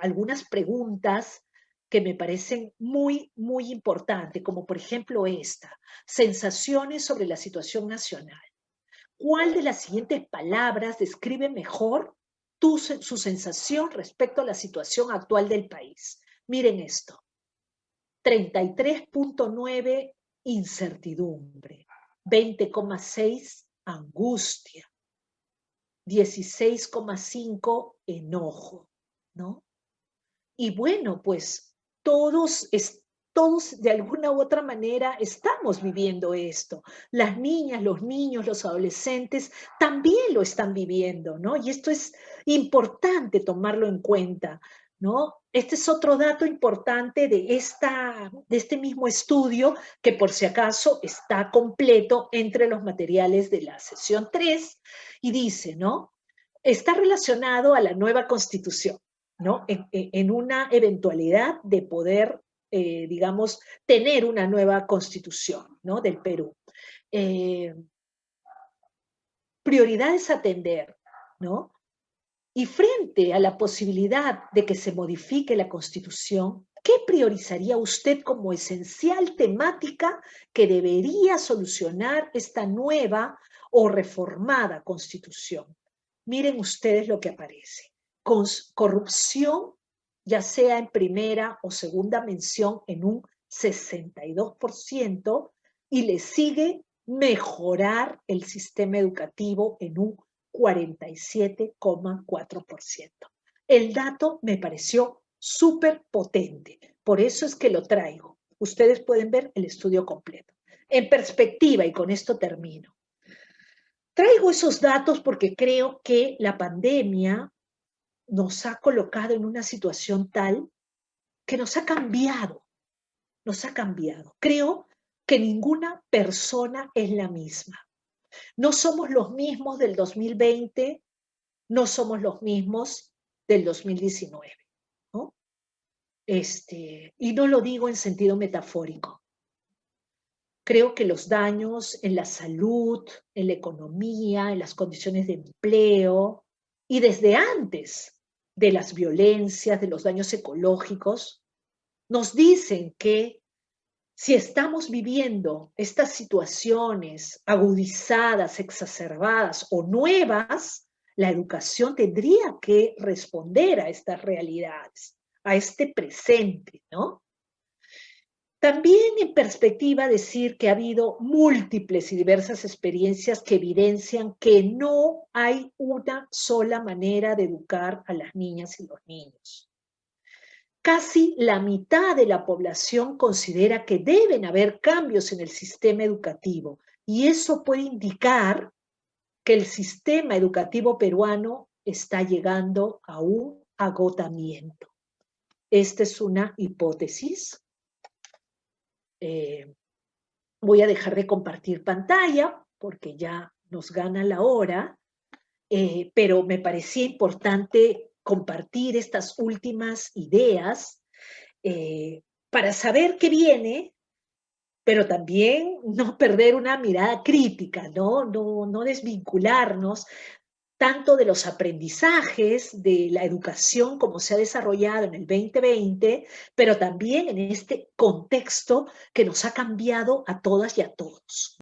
algunas preguntas que me parecen muy, muy importantes, como por ejemplo esta: sensaciones sobre la situación nacional. ¿Cuál de las siguientes palabras describe mejor su sensación respecto a la situación actual del país? Miren esto: 33,9 incertidumbre, 20,6 angustia, 16,5 enojo, ¿no? Y bueno, pues todos de alguna u otra manera estamos viviendo esto. Las niñas, los niños, los adolescentes también lo están viviendo, ¿no? Y esto es importante tomarlo en cuenta, ¿no? Este es otro dato importante de este mismo estudio, que por si acaso está completo entre los materiales de la sesión 3, y dice, ¿no? Está relacionado a la nueva Constitución, ¿no? En una eventualidad de poder, digamos, tener una nueva Constitución, ¿no? Del Perú. prioridades a atender, ¿no? Y frente a la posibilidad de que se modifique la Constitución, ¿qué priorizaría usted como esencial temática que debería solucionar esta nueva o reformada Constitución? Miren ustedes lo que aparece. Corrupción, ya sea en primera o segunda mención, en un 62%, y le sigue mejorar el sistema educativo en un 47,4%. El dato me pareció súper potente, por eso es que lo traigo. Ustedes pueden ver el estudio completo. En perspectiva, y con esto termino, traigo esos datos porque creo que la pandemia nos ha colocado en una situación tal que nos ha cambiado, nos ha cambiado. Creo que ninguna persona es la misma. No somos los mismos del 2020, no somos los mismos del 2019, ¿no? Y no lo digo en sentido metafórico. Creo que los daños en la salud, en la economía, en las condiciones de empleo y desde antes de las violencias, de los daños ecológicos, nos dicen que si estamos viviendo estas situaciones agudizadas, exacerbadas o nuevas, la educación tendría que responder a estas realidades, a este presente, ¿no? También en perspectiva decir que ha habido múltiples y diversas experiencias que evidencian que no hay una sola manera de educar a las niñas y los niños. Casi la mitad de la población considera que deben haber cambios en el sistema educativo y eso puede indicar que el sistema educativo peruano está llegando a un agotamiento. Esta es una hipótesis. Voy a dejar de compartir pantalla porque ya nos gana la hora, pero me parecía importante compartir estas últimas ideas para saber qué viene, pero también no perder una mirada crítica, no desvincularnos tanto de los aprendizajes, de la educación como se ha desarrollado en el 2020, pero también en este contexto que nos ha cambiado a todas y a todos.